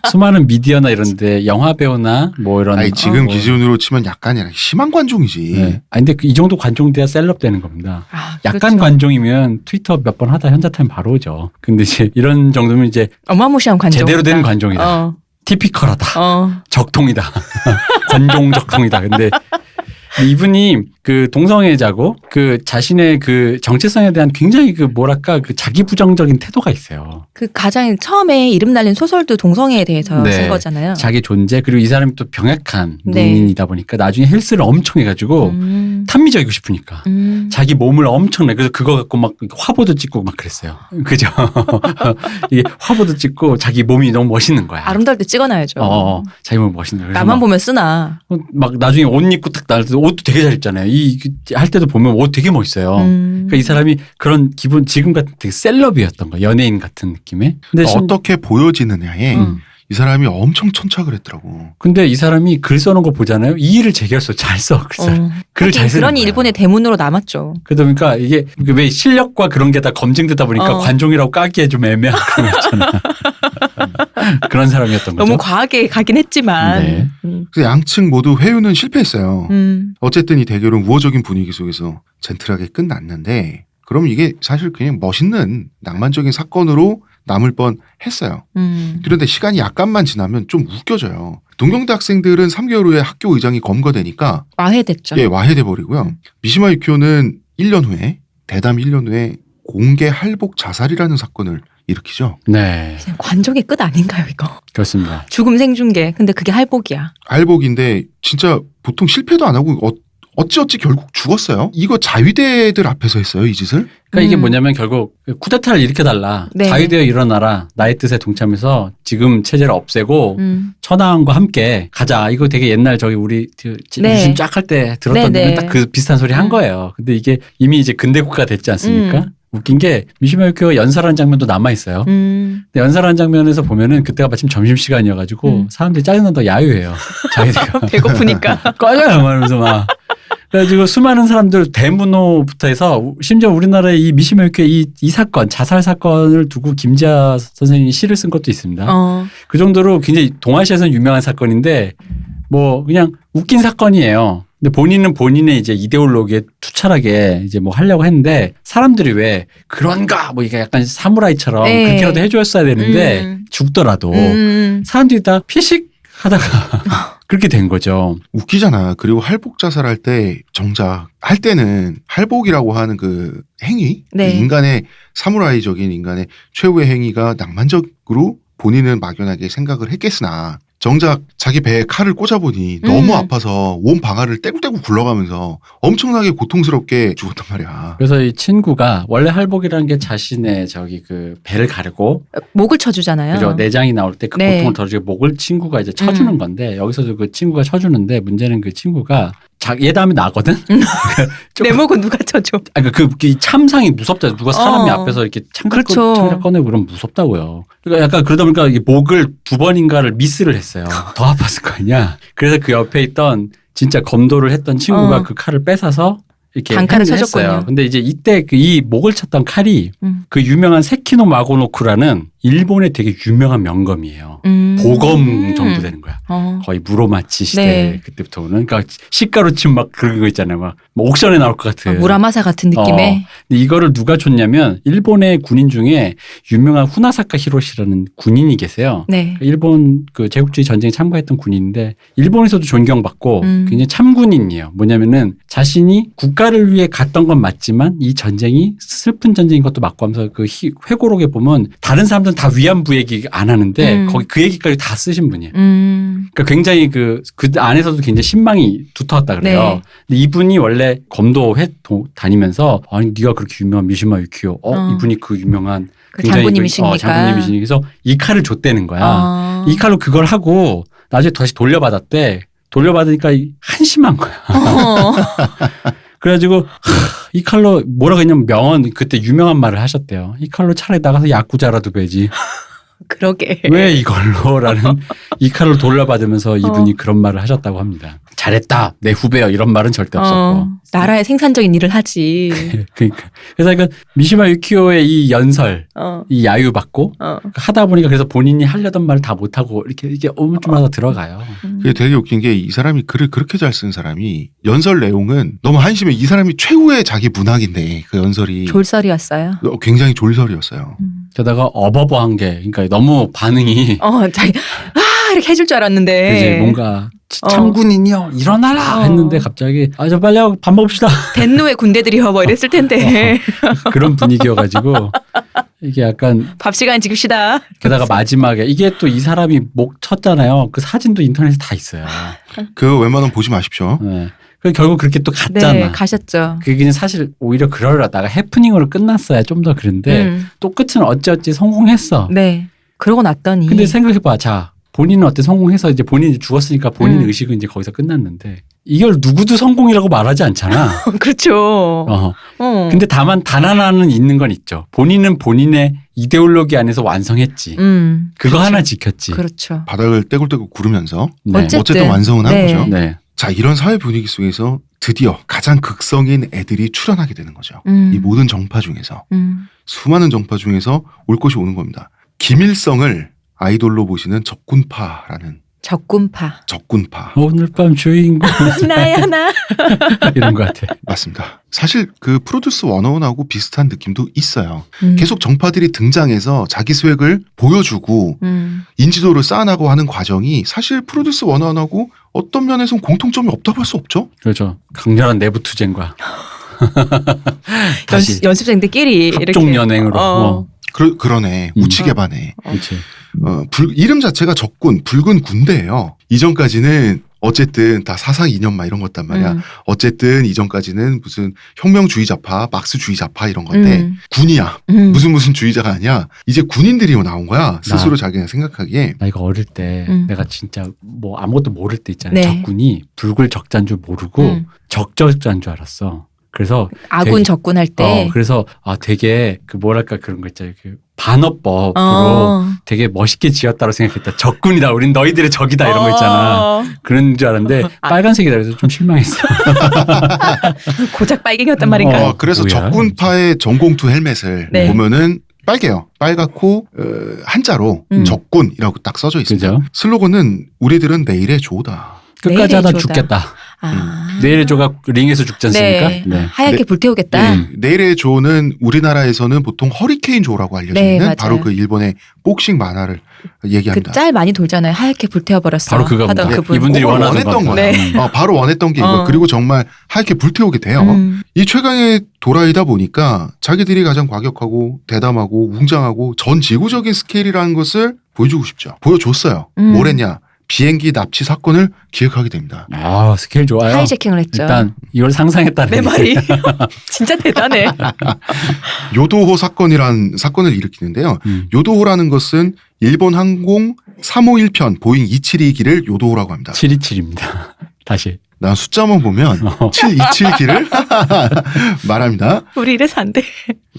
수많은 미디어나 이런데 영화 배우나 뭐 이런 아니, 지금 기준으로 치면 약간 심한 관종이지. 네. 아니 근데 이 정도 관종 돼야 셀럽 되는 겁니다. 아, 약간 그렇죠. 관종이면 트위터 몇 번 하다 현자타임 바로 오죠. 근데 이제 이런 정도면 이제 어마무시한 관종. 제대로 된 관종이다. 티피컬하다. 적통이다. 관종 적통이다. 근데 이분이 그 동성애자고 그 자신의 그 정체성에 대한 굉장히 그 뭐랄까 그 자기 부정적인 태도가 있어요. 그 가장 처음에 이름 날린 소설도 동성애에 대해서 네. 쓴 거잖아요. 자기 존재 그리고 이 사람이 또 병약한 네. 농인이다 보니까 나중에 헬스를 엄청 해가지고 탐미적이고 싶으니까 자기 몸을 엄청 내 그래서 그거 갖고 막 화보도 찍고 막 그랬어요. 그죠? 이게 화보도 찍고 자기 몸이 너무 멋있는 거야. 아름다울 때 찍어놔야죠. 자기 몸 멋있는 거야. 그래서 나만 보면 쓰나. 막 나중에 옷 입고 딱 나올 때 옷도 되게 잘 입잖아요. 할 때도 보면 옷 되게 멋있어요. 그러니까 이 사람이 그런 기분 지금 같은 되게 셀럽이었던 거야. 연예인 같은 느낌의. 근데 어떻게 보여지느냐에 이 사람이 엄청 천착을 했더라고. 근데 이 사람이 글 써놓은 거 보잖아요. 이 일을 제기했어. 잘 써. 글을 잘 쓰는 그러니 거야. 일본의 대문으로 남았죠. 그러다 보니까 이게 왜 실력과 그런 게 다 검증되다 보니까 관종이라고 까기에 좀 애매한 그런 거 있잖아. 그런 사람이었던 거죠. 너무 과하게 가긴 했지만. 네. 그래서 양측 모두 회유는 실패했어요. 어쨌든 이 대결은 우호적인 분위기 속에서 젠틀하게 끝났는데 그럼 이게 사실 그냥 멋있는 낭만적인 사건으로 남을 뻔했어요. 그런데 시간이 약간만 지나면 좀 웃겨져요. 동경대 학생들은 3개월 후에 학교 의장이 검거되니까 와해됐죠. 예, 와해돼 버리고요. 미시마 유키오는 1년 후에 대담 1년 후에 공개 할복 자살이라는 사건을 일으키죠. 네. 관종의 끝 아닌가요, 이거? 그렇습니다. 죽음 생중계. 근데 그게 할복이야. 할복인데 진짜 보통 실패도 안 하고 어찌어찌 결국 죽었어요. 이거 자위대들 앞에서 했어요, 이 짓을. 그러니까 이게 뭐냐면 결국 쿠데타를 일으켜달라. 네. 자유되어 일어나라. 나의 뜻에 동참해서 지금 체제를 없애고 천황과 함께 가자. 이거 되게 옛날 저기 우리 네. 유신 쫙 할 때 들었던 네, 네. 딱 그 비슷한 소리 한 거예요. 근데 이게 이미 이제 근대국가가 됐지 않습니까? 웃긴 게 미시마 유키오가 연설하는 장면도 남아있어요. 근데 연설하는 장면에서 보면은 그때가 마침 점심시간이어가지고 사람들이 짜증난다고 야유해요. 자기들가. 배고프니까. 꺼져요 말하면서 막. 그래가지고 수많은 사람들 대문호부터 해서 심지어 우리나라의 이 미시마 유키오의 이 사건 자살 사건을 두고 김지아 선생님이 시를 쓴 것도 있습니다. 그 정도로 굉장히 동아시아에서는 유명한 사건인데 뭐 그냥 웃긴 사건이에요. 근데 본인은 본인의 이제 이데올로기에 투철하게 이제 뭐 하려고 했는데 사람들이 왜 그런가 뭐 이게 약간 사무라이처럼 네. 그렇게라도 해줬어야 되는데 죽더라도 사람들이 다 피식하다가 그렇게 된 거죠. 웃기잖아. 그리고 할복 자살할 때 정작 할 때는 할복이라고 하는 그 행위, 네. 그 인간의 사무라이적인 인간의 최후의 행위가 낭만적으로 본인은 막연하게 생각을 했겠으나 정작 자기 배에 칼을 꽂아보니 너무 아파서 온 방아를 떼굴떼굴 굴러가면서 엄청나게 고통스럽게 죽었단 말이야. 그래서 이 친구가 원래 할복이라는 게 자신의 저기 그 배를 가르고 목을 쳐주잖아요. 그죠 내장이 나올 때 그 네. 고통을 덜어주고 목을 친구가 이제 쳐주는 건데 여기서도 그 친구가 쳐주는데 문제는 그 친구가 얘 다음에 나거든. 내 목은 누가 쳐줘? 아니 그 참상이 무섭다. 누가 사람이 어. 앞에서 이렇게 그렇죠. 창작 꺼내고 그러면 무섭다고요. 그러니까 약간 그러다 보니까 이게 목을 2번인가를 미스를 했어요. 더 아팠을 거 아니야. 그래서 그 옆에 있던 진짜 검도를 했던 친구가 그 칼을 뺏어서 이렇게 단칼을 했어요. 쳐줬군요. 근데 이제 이때 이 목을 쳤던 칼이 그 유명한 세키노 마고노쿠라는 일본의 되게 유명한 명검이에요. 보검 정도 되는 거야. 거의 무로마치 시대 네. 그때부터는 그러니까 시가루침 막 그런 거 있잖아요. 막 옥션에 나올 것 같은. 무라마사 같은 느낌의. 근데 이거를 누가 줬냐면 일본의 군인 중에 유명한 후나사카 히로시라는 군인이 계세요. 네. 일본 그 제국주의 전쟁에 참가했던 군인인데 일본에서도 존경받고 굉장히 참군인이에요. 뭐냐면은 자신이 국가를 위해 갔던 건 맞지만 이 전쟁이 슬픈 전쟁인 것도 맞고 하면서 그 회고록에 보면 다른 사람들은 다 위안부 얘기 안 하는데 거기 그 얘기까지 다 쓰신 분이에요. 그러니까 굉장히 그 안에서도 굉장히 신망이 두터웠다 그래요. 네. 근데 이분이 원래 검도회 다니면서 아니 네가 그렇게 유명한 미시마 유키오 이분이 그 유명한 그 굉장히 장군님이시니까. 장군님이시니까 그래서 이 칼을 줬다는 거야. 이 칼로 그걸 하고 나중에 다시 돌려받았대. 돌려받으니까 한심한 거야. 그래가지고 이 칼로 뭐라고 했냐면 명언 그때 유명한 말을 하셨대요. 이 칼로 차라리 나가서 야구자라도 베지. 그러게. 왜 이걸로라는 이 칼을 돌려받으면서 이분이 그런 말을 하셨다고 합니다. 잘했다. 내 후배여. 이런 말은 절대 없었고. 나라의 생산적인 일을 하지. 그러니까. 그래서 그러니까 미시마 유키오의 이 연설, 어. 이 야유 받고 하다 보니까 그래서 본인이 하려던 말을 다 못하고 이렇게 오물쭈물하다 들어가요. 그게 되게 웃긴 게 이 사람이 글을 그렇게 잘 쓴 사람이 연설 내용은 너무 한심해. 이 사람이 최후의 자기 문학인데 그 연설이 졸설이었어요. 굉장히 졸설이었어요. 게다가 어버버한 게 그러니까 너무 반응이 자기 이렇게 해줄 줄 알았는데. 이제 뭔가 참군인이요 일어나라 했는데 갑자기 저 빨리 하고 밥 먹읍시다. 덴노의 군대들이요 뭐 이랬을 텐데. 그런 분위기여가지고 이게 약간 밥 시간 지킵시다. 게다가 마지막에 이게 또 이 사람이 목 쳤잖아요. 그 사진도 인터넷에 다 있어요. 그거 웬만하면 보지 마십시오. 네. 그 결국 그렇게 또 갔잖아. 네, 가셨죠. 그게 사실 오히려 그러려다가 해프닝으로 끝났어야 좀 더 그런데 또 끝은 어찌어찌 성공했어. 네. 그러고 났더니. 근데 생각해봐. 자, 본인은 어때 성공해서 이제 본인이 죽었으니까 본인 의식은 이제 거기서 끝났는데 이걸 누구도 성공이라고 말하지 않잖아. 그렇죠. 근데 다만 단 하나는 있는 건 있죠. 본인은 본인의 이데올로기 안에서 완성했지. 그거 그렇죠. 하나 지켰지. 그렇죠. 바닥을 떼굴떼굴 구르면서 네. 어쨌든 완성은 한 네. 거죠. 네. 자, 이런 사회 분위기 속에서 드디어 가장 극성인 애들이 출현하게 되는 거죠. 이 모든 정파 중에서. 수많은 정파 중에서 올 것이 오는 겁니다. 김일성을 아이돌로 보시는 적군파라는 적군파. 적군파. 오늘 밤 주인공 나야 나. 이런 것 같아. 맞습니다. 사실 그 프로듀스 101하고 비슷한 느낌도 있어요. 음. 계속 정파들이 등장해서 자기 스웩을 보여주고 인지도를 쌓아나고 하는 과정이 사실 프로듀스 101하고 어떤 면에서는 공통점이 없다고 할 수 없죠. 그렇죠. 강렬한 내부 투쟁과 다시 연습생들끼리 합종 이렇게. 연행으로. 뭐. 그러네. 우치개반해. 그렇지. 이름 자체가 적군, 붉은 군대예요. 이전까지는 어쨌든 다 사상 이념 막 이런 것단 말이야. 어쨌든 이전까지는 무슨 혁명주의자파, 막스주의자파 이런 건데 군이야. 무슨 주의자가 아니야. 이제 군인들이 나온 거야. 스스로 자기가 생각하기에. 나 이거 어릴 때 내가 진짜 뭐 아무것도 모를 때 있잖아요. 네. 적군이 불굴 적자인 줄 모르고 적적자인 줄 알았어. 그래서 아군 되게- 적군 할 때. 그래서 되게 그 뭐랄까 그런 거 있잖아요. 그 반어법으로 되게 멋있게 지었다고 생각했다. 적군이다. 우린 너희들의 적이다. 이런 거 있잖아. 그런 줄 알았는데 빨간색이다. 그래서 좀 실망했어. 고작 빨갱이였단 말인가. 그래서 뭐야, 적군파의 전공투 헬멧을 네. 보면은 빨개요. 빨갛고 한자로 적군이라고 딱 써져 있습니다. 그죠? 슬로건은 우리들은 내일의 조다. 끝까지 하다 내일의 조다. 죽겠다. 아. 내일의 조가 링에서 죽지 않습니까? 네. 하얗게 불태우겠다. 내일의 조는 우리나라에서는 보통 허리케인 조라고 알려져 네, 있는 맞아요. 바로 그 일본의 복싱 만화를 얘기합니다. 그 짤 많이 돌잖아요. 하얗게 불태워버렸어. 바로 그겁니다. 하던 그분. 이분들이 그걸 원하던 원했던 것 거야. 네. 바로 원했던 게 이거. 그리고 정말 하얗게 불태우게 돼요. 이 최강의 도라이다 보니까 자기들이 가장 과격하고 대담하고 웅장하고 전 지구적인 스케일이라는 것을 보여주고 싶죠. 보여줬어요. 뭘 했냐. 비행기 납치 사건을 기획하게 됩니다. 스케일 좋아요. 하이제킹을 했죠. 일단 이걸 상상했다는 내 게 말이 진짜 대단해. 요도호 사건이란 사건을 일으키는데요. 요도호라는 것은 일본 항공 351편 보잉 272기를 요도호라고 합니다. 727입니다. 다시. 난 숫자만 보면 727기를 말합니다. 우리 이래서 안 돼.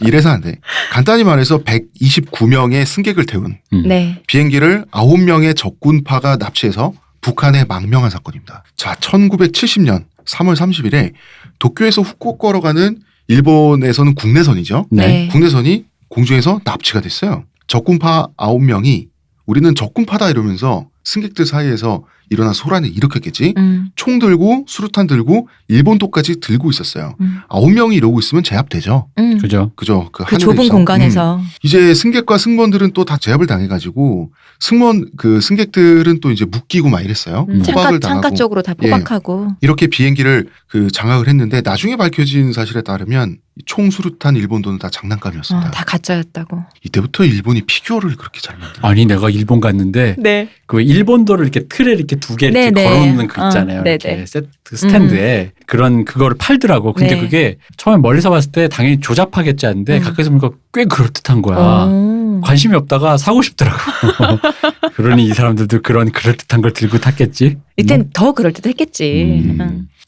이래서 안 돼. 간단히 말해서 129명의 승객을 태운 네. 비행기를 9명의 적군파가 납치해서 북한에 망명한 사건입니다. 자, 1970년 3월 30일에 도쿄에서 후쿠오카로 가는 일본에서는 국내선이죠. 네. 국내선이 공중에서 납치가 됐어요. 적군파 9명이 우리는 적군파다 이러면서 승객들 사이에서 일어난 소란을 일으켰겠지. 총 들고 수류탄 들고 일본도까지 들고 있었어요. 9명이 이러고 있으면 제압되죠. 그죠? 그죠? 그 좁은 하늘에서. 공간에서. 이제 승객과 승무원들은 또 다 제압을 당해가지고 승객들은 또 이제 묶이고 막 이랬어요. 포박을 당하고 창가 쪽으로 다 포박하고. 이렇게 비행기를 장악을 했는데 나중에 밝혀진 사실에 따르면 총 수류탄 일본도는 다 장난감이었습니다. 다 가짜였다고. 이때부터 일본이 피규어를 그렇게 잘 만들어요. 아니 내가 일본 갔는데 네. 그 일본도를 이렇게 틀에 이렇게 두 개 이렇게 네네. 걸어놓는 그 있잖아요. 네네. 이렇게 세트 스탠드에 그거를 팔더라고. 근데 네. 그게 처음에 멀리서 봤을 때 당연히 조잡하겠지 않은데 가까이서 보니까 꽤 그럴듯한 거야. 관심이 없다가 사고 싶더라고. 그러니 이 사람들도 그런 그럴듯한 걸 들고 탔겠지. 이땐 더 그럴듯했겠지.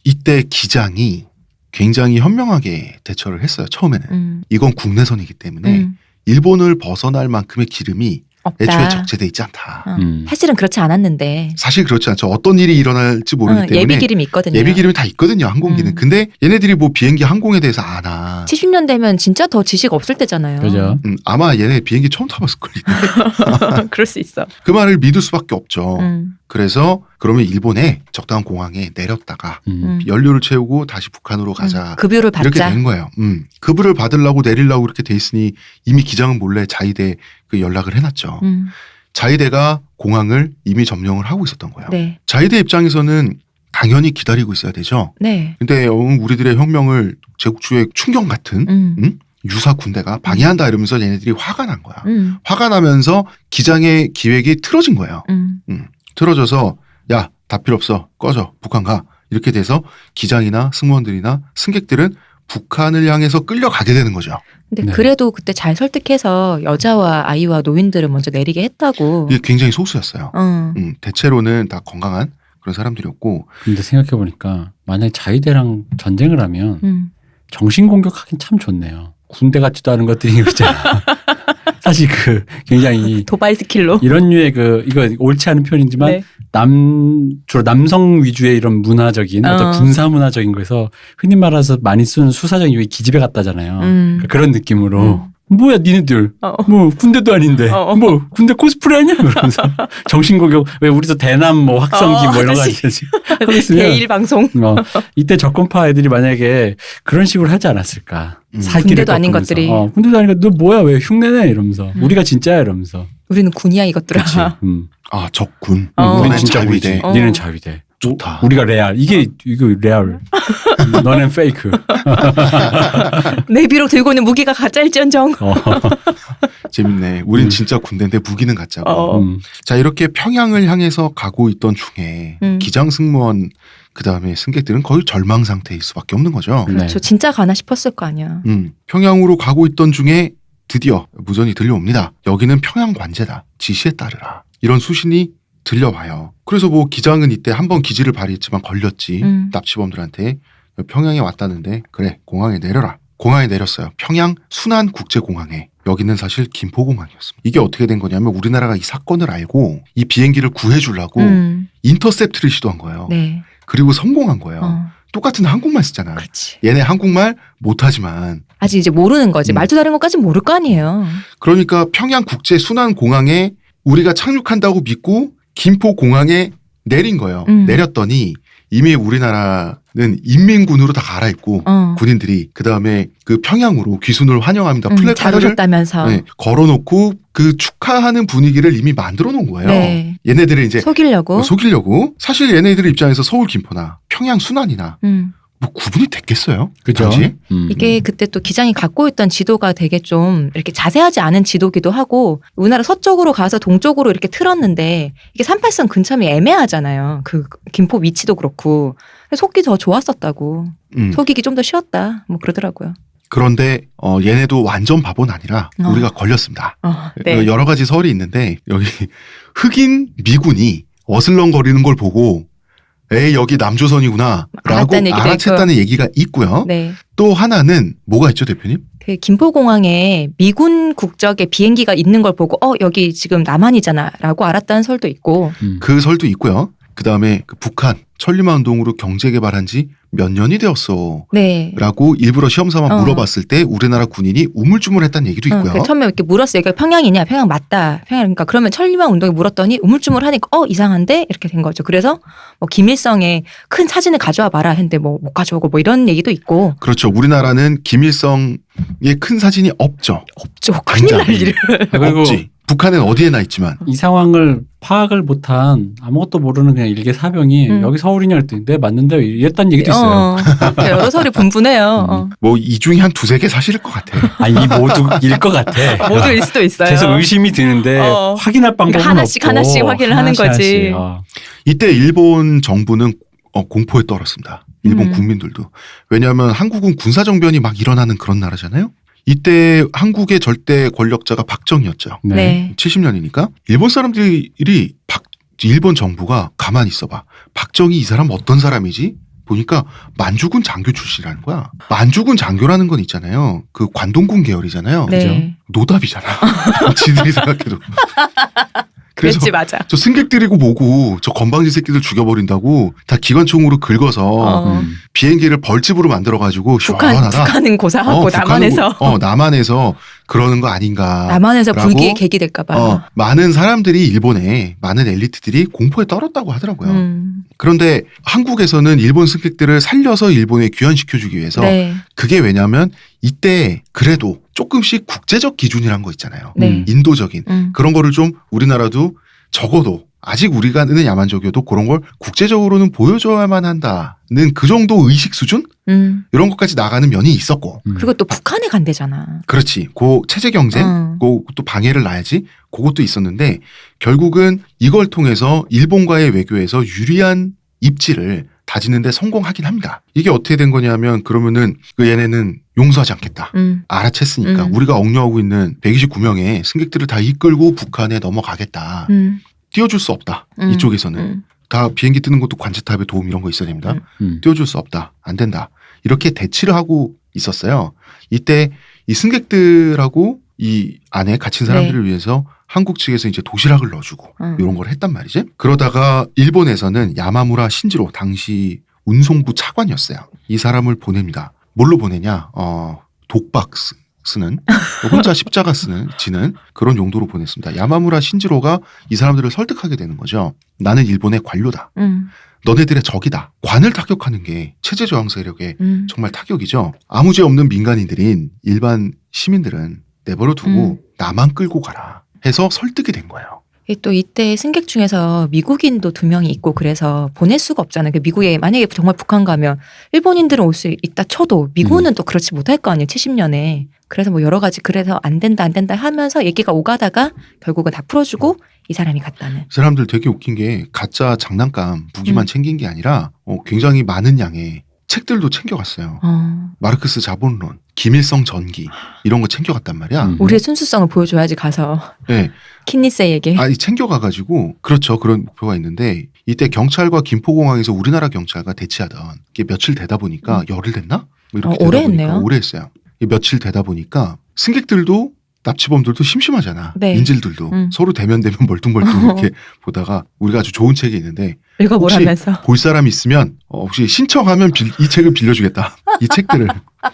이때 기장이 굉장히 현명하게 대처를 했어요. 처음에는. 이건 국내선이기 때문에 일본을 벗어날 만큼의 기름이 없다. 애초에 적재돼 있지 않다. 사실은 그렇지 않았는데. 사실 그렇지 않죠. 어떤 일이 일어날지 모르기 때문에 예비 기름이 있거든요. 예비 기름이 다 있거든요. 항공기는. 근데 얘네들이 뭐 비행기 항공에 대해서 아나. 70년 되면 진짜 더 지식 없을 때잖아요. 그죠? 아마 얘네 비행기 처음 타봤을 걸요. 그럴 수 있어. 그 말을 믿을 수밖에 없죠. 그래서 그러면 일본에 적당한 공항에 내렸다가 연료를 채우고 다시 북한으로 가자. 급유를 이렇게 받자. 된 거예요. 급유를 받으려고 내리려고 이렇게 돼 있으니 이미 기장은 몰래 자위대 그 연락을 해놨죠. 자위대가 공항을 이미 점령을 하고 있었던 거예요. 네. 자위대 입장에서는 당연히 기다리고 있어야 되죠. 네. 근데 우리들의 혁명을 제국주의 충격 같은 유사 군대가 방해한다 이러면서 얘네들이 화가 난 거야. 화가 나면서 기장의 기획이 틀어진 거예요. 틀어져서 야, 다 필요 없어. 꺼져. 북한 가. 이렇게 돼서 기장이나 승무원들이나 승객들은 북한을 향해서 끌려가게 되는 거죠. 근데 네. 그래도 그때 잘 설득해서 여자와 아이와 노인들을 먼저 내리게 했다고. 이게 굉장히 소수였어요. 어. 대체로는 다 건강한 그런 사람들이었고. 근데 생각해보니까 만약에 자위대랑 전쟁을 하면 정신 공격하긴 참 좋네요. 군대 같지도 않은 것들이 있잖아. 사실 굉장히 도바이 스킬로. 이런 류의 이거 옳지 않은 표현이지만 네. 주로 남성 위주의 이런 문화적인 어떤 군사 문화적인 거에서 흔히 말해서 많이 쓰는 수사적인 이 기집애 같다잖아요. 그러니까 그런 느낌으로 뭐야 니네들 뭐 군대도 아닌데 뭐 군대 코스프레 하냐 그러면서 정신공격 왜 우리도 대남 뭐 확성기 뭐 이런 거 하지 하고 있으면 대일 방송. 이때 적군파 애들이 만약에 그런 식으로 하지 않았을까. 살기를 군대도 아닌 꺾으면서. 것들이. 군대도 아닌 것 너 뭐야 왜 흉내내 이러면서 우리가 진짜야 이러면서. 우리는 군이야 이것들아. 그렇지. 아, 적군. 우리는 너넨 진짜 자위대. 우리지. 니는 자위대. 좋다. 우리가 레알. 이거 레알. 너넨 페이크. 내비로 들고 있는 무기가 가짜일지언정. 재밌네. 우린 진짜 군대인데 무기는 가짜고. 자, 이렇게 평양을 향해서 가고 있던 중에 기장 승무원 그다음에 승객들은 거의 절망 상태일 수밖에 없는 거죠. 그렇죠. 네. 진짜 가나 싶었을 거 아니야. 평양으로 가고 있던 중에 드디어 무전이 들려옵니다. 여기는 평양 관제다. 지시에 따르라. 이런 수신이 들려와요. 그래서 뭐 기장은 이때 한번 기지를 발휘했지만 걸렸지. 납치범들한테 평양에 왔다는데 그래 공항에 내려라. 공항에 내렸어요. 평양 순안국제공항에. 여기는 사실 김포공항이었습니다. 이게 어떻게 된 거냐면 우리나라가 이 사건을 알고 이 비행기를 구해주려고 인터셉트를 시도한 거예요. 네. 그리고 성공한 거예요. 똑같은 한국말 쓰잖아. 그렇지. 얘네 한국말 못하지만 아직 이제 모르는 거지. 말투 다른 것까지는 모를 거 아니에요. 그러니까 평양국제순환공항에 우리가 착륙한다고 믿고 김포공항에 내린 거예요. 내렸더니 이미 우리나라는 인민군으로 다 갈아입고 군인들이 그다음에 그 평양으로 귀순을 환영합니다. 잘 플래카드를 오셨다면서. 네, 걸어놓고 그 축하하는 분위기를 이미 만들어 놓은 거예요. 네. 얘네들을 이제 속이려고. 속이려고. 사실 얘네들 입장에서 서울 김포나 평양 순환이나 뭐 구분이 됐겠어요? 그죠? 당시에? 이게 그때 또 기장이 갖고 있던 지도가 되게 좀 이렇게 자세하지 않은 지도기도 하고 우리나라 서쪽으로 가서 동쪽으로 이렇게 틀었는데 이게 38선 근처면 애매하잖아요. 그 김포 위치도 그렇고 속기 더 좋았었다고. 속이기 좀 더 쉬웠다. 뭐 그러더라고요. 그런데 얘네도 완전 바보는 아니라 우리가 걸렸습니다. 네. 여러 가지 설이 있는데 여기 흑인 미군이 어슬렁거리는 걸 보고 에이 여기 남조선이구나 라고 알아챘다는 얘기가 있고요. 네. 또 하나는 뭐가 있죠 대표님? 그 김포공항에 미군 국적의 비행기가 있는 걸 보고 여기 지금 남한이잖아 라고 알았다는 설도 있고. 그 설도 있고요. 그다음에 그 북한 천리마 운동으로 경제 개발한 지 몇 년이 되었어. 네. 라고 일부러 시험삼아 물어봤을 때 우리나라 군인이 우물쭈물했다는 얘기도 있고요. 그 처음에 이렇게 물었어요. 여기가 평양이냐? 평양 맞다. 평양 그러니까 그러면 천리마 운동에 물었더니 우물쭈물하니까 이상한데 이렇게 된 거죠. 그래서 뭐 김일성의 큰 사진을 가져와 봐라 했는데 뭐 못 가져오고 뭐 이런 얘기도 있고. 그렇죠. 우리나라는 김일성의 큰 사진이 없죠. 없죠. 큰일 날 일을. 그리고 없지. 북한은 어디에나 있지만. 이 상황을 파악을 못한 아무것도 모르는 그냥 일개 사병이 여기 서울이냐 그랬더니 네 맞는데 이랬다는 얘기도 있어요. 여러 설이 분분해요. 뭐 이 중에 한 두세 개 사실일 것 같아요. 아니 이 모두일 것 같아. 모두일 수도 있어요. 계속 의심이 드는데 확인할 방법은 하나씩 없고 하나씩 확인을 하는 거지. 이때 일본 정부는 공포에 떨었습니다. 일본 국민들도. 왜냐하면 한국은 군사정변이 막 일어나는 그런 나라잖아요. 이때 한국의 절대 권력자가 박정희였죠. 네. 70년이니까 일본 사람들이 일본 정부가 가만히 있어봐. 박정희 이 사람 어떤 사람이지? 보니까 만주군 장교 출신이라는 거야. 만주군 장교라는 건 있잖아요. 그 관동군 계열이잖아요. 네. 그죠? 노답이잖아. 지들이 생각해도. 그래서 그랬지 맞아. 저 승객 데리고 뭐고 저 건방진 새끼들 죽여버린다고 다 기관총으로 긁어서 비행기를 벌집으로 만들어가지고 북한은 고사하고 남한에서 그러는 거 아닌가. 남한에서 불기의 계기 될까 봐. 많은 사람들이 일본에 많은 엘리트들이 공포에 떨었다고 하더라고요. 그런데 한국에서는 일본 승객들을 살려서 일본에 귀환시켜주기 위해서 그게 왜냐하면 이때 그래도 조금씩 국제적 기준이란 거 있잖아요. 인도적인 그런 거를 좀 우리나라도 적어도 아직 우리가 는 야만적이어도 그런 걸 국제적으로는 보여줘야만 한다는 그 정도 의식 수준? 이런 것까지 나가는 면이 있었고. 그리고 또 북한에 간대잖아. 그렇지. 그 체제 경쟁, 그것도 방해를 놔야지. 그것도 있었는데 결국은 이걸 통해서 일본과의 외교에서 유리한 입지를 다지는데 성공하긴 합니다. 이게 어떻게 된 거냐면 그러면은 그 얘네는 용서하지 않겠다. 알아챘으니까 우리가 억류하고 있는 129명의 승객들을 다 이끌고 북한에 넘어가겠다. 띄워줄 수 없다. 이쪽에서는. 다 비행기 뜨는 것도 관제탑의 도움 이런 거 있어야 됩니다. 띄워줄 수 없다. 안 된다. 이렇게 대치를 하고 있었어요. 이때 이 승객들하고 이 안에 갇힌 사람들을 위해서 한국 측에서 이제 도시락을 넣어주고 이런 걸 했단 말이지. 그러다가 일본에서는 야마무라 신지로 당시 운송부 차관이었어요. 이 사람을 보냅니다. 뭘로 보내냐? 독박 쓰는 혼자 십자가 지는 그런 용도로 보냈습니다. 야마무라 신지로가 이 사람들을 설득하게 되는 거죠. 나는 일본의 관료다. 너네들의 적이다. 관을 타격하는 게 체제 저항 세력의 정말 타격이죠. 아무 죄 없는 민간인들인 일반 시민들은 내버려 두고 나만 끌고 가라 해서 설득이 된 거예요. 또 이때 승객 중에서 미국인도 2명이 있고 그래서 보낼 수가 없잖아요. 미국에 만약에 정말 북한 가면 일본인들은 올 수 있다 쳐도 미군은 또 그렇지 못할 거 아니에요. 70년에. 그래서 뭐 여러 가지 그래서 안 된다 하면서 얘기가 오가다가 결국은 다 풀어주고 이 사람이 갔다는. 이 사람들 되게 웃긴 게 가짜 장난감 무기만 챙긴 게 아니라 굉장히 많은 양의 책들도 챙겨갔어요. 마르크스 자본론, 김일성 전기 이런 거 챙겨갔단 말이야. 우리의 순수성을 보여줘야지 가서. 네. 킨니세이에게. 아니 챙겨가가지고 그렇죠. 그런 목표가 있는데 이때 경찰과 김포공항에서 우리나라 경찰과 대치하던 이게 며칠 되다 보니까 열흘 됐나? 뭐 이렇게 되다 오래 보니까 했네요. 오래 했어요. 이게 며칠 되다 보니까 승객들도 납치범들도 심심하잖아. 네. 인질들도 서로 대면 멀뚱멀뚱 이렇게 보다가 우리가 아주 좋은 책이 있는데 읽어보라면서. 볼 사람 있으면 혹시 신청하면 이 책을 빌려주겠다. 이 책들을.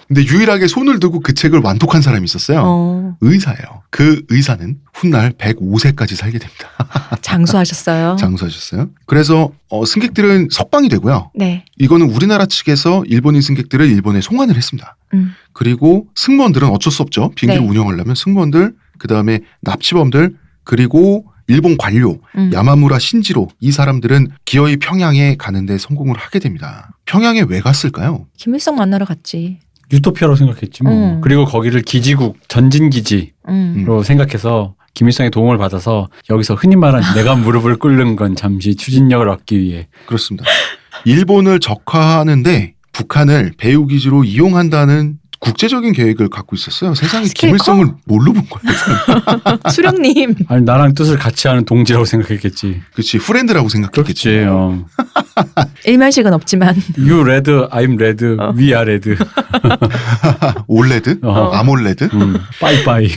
근데 유일하게 손을 들고 그 책을 완독한 사람이 있었어요. 의사예요. 그 의사는 훗날 105세까지 살게 됩니다. 장수하셨어요. 장수하셨어요. 그래서 승객들은 석방이 되고요. 네. 이거는 우리나라 측에서 일본인 승객들을 일본에 송환을 했습니다. 그리고 승무원들은 어쩔 수 없죠. 비행기를 네. 운영하려면 승무원들, 그다음에 납치범들, 그리고 일본 관료 야마무라 신지로 이 사람들은 기어이 평양에 가는데 성공을 하게 됩니다. 평양에 왜 갔을까요? 김일성 만나러 갔지. 유토피아로 생각했지 뭐. 그리고 거기를 기지국 전진기지로 생각해서 김일성의 도움을 받아서 여기서 흔히 말하는 내가 무릎을 꿇는 건 잠시 추진력을 얻기 위해. 그렇습니다. 일본을 적화하는데 북한을 배후기지로 이용한다는 국제적인 계획을 갖고 있었어요. 세상에 스케일 김일성을 뭘로 본 거예요? 수령님. 아니 나랑 뜻을 같이 하는 동지라고 생각했겠지. 그렇지. 프렌드라고 생각했겠지. 그렇지. 일면식은 없지만. You red, I'm red, we are red. 올레드? 아몰레드? 빠이빠이.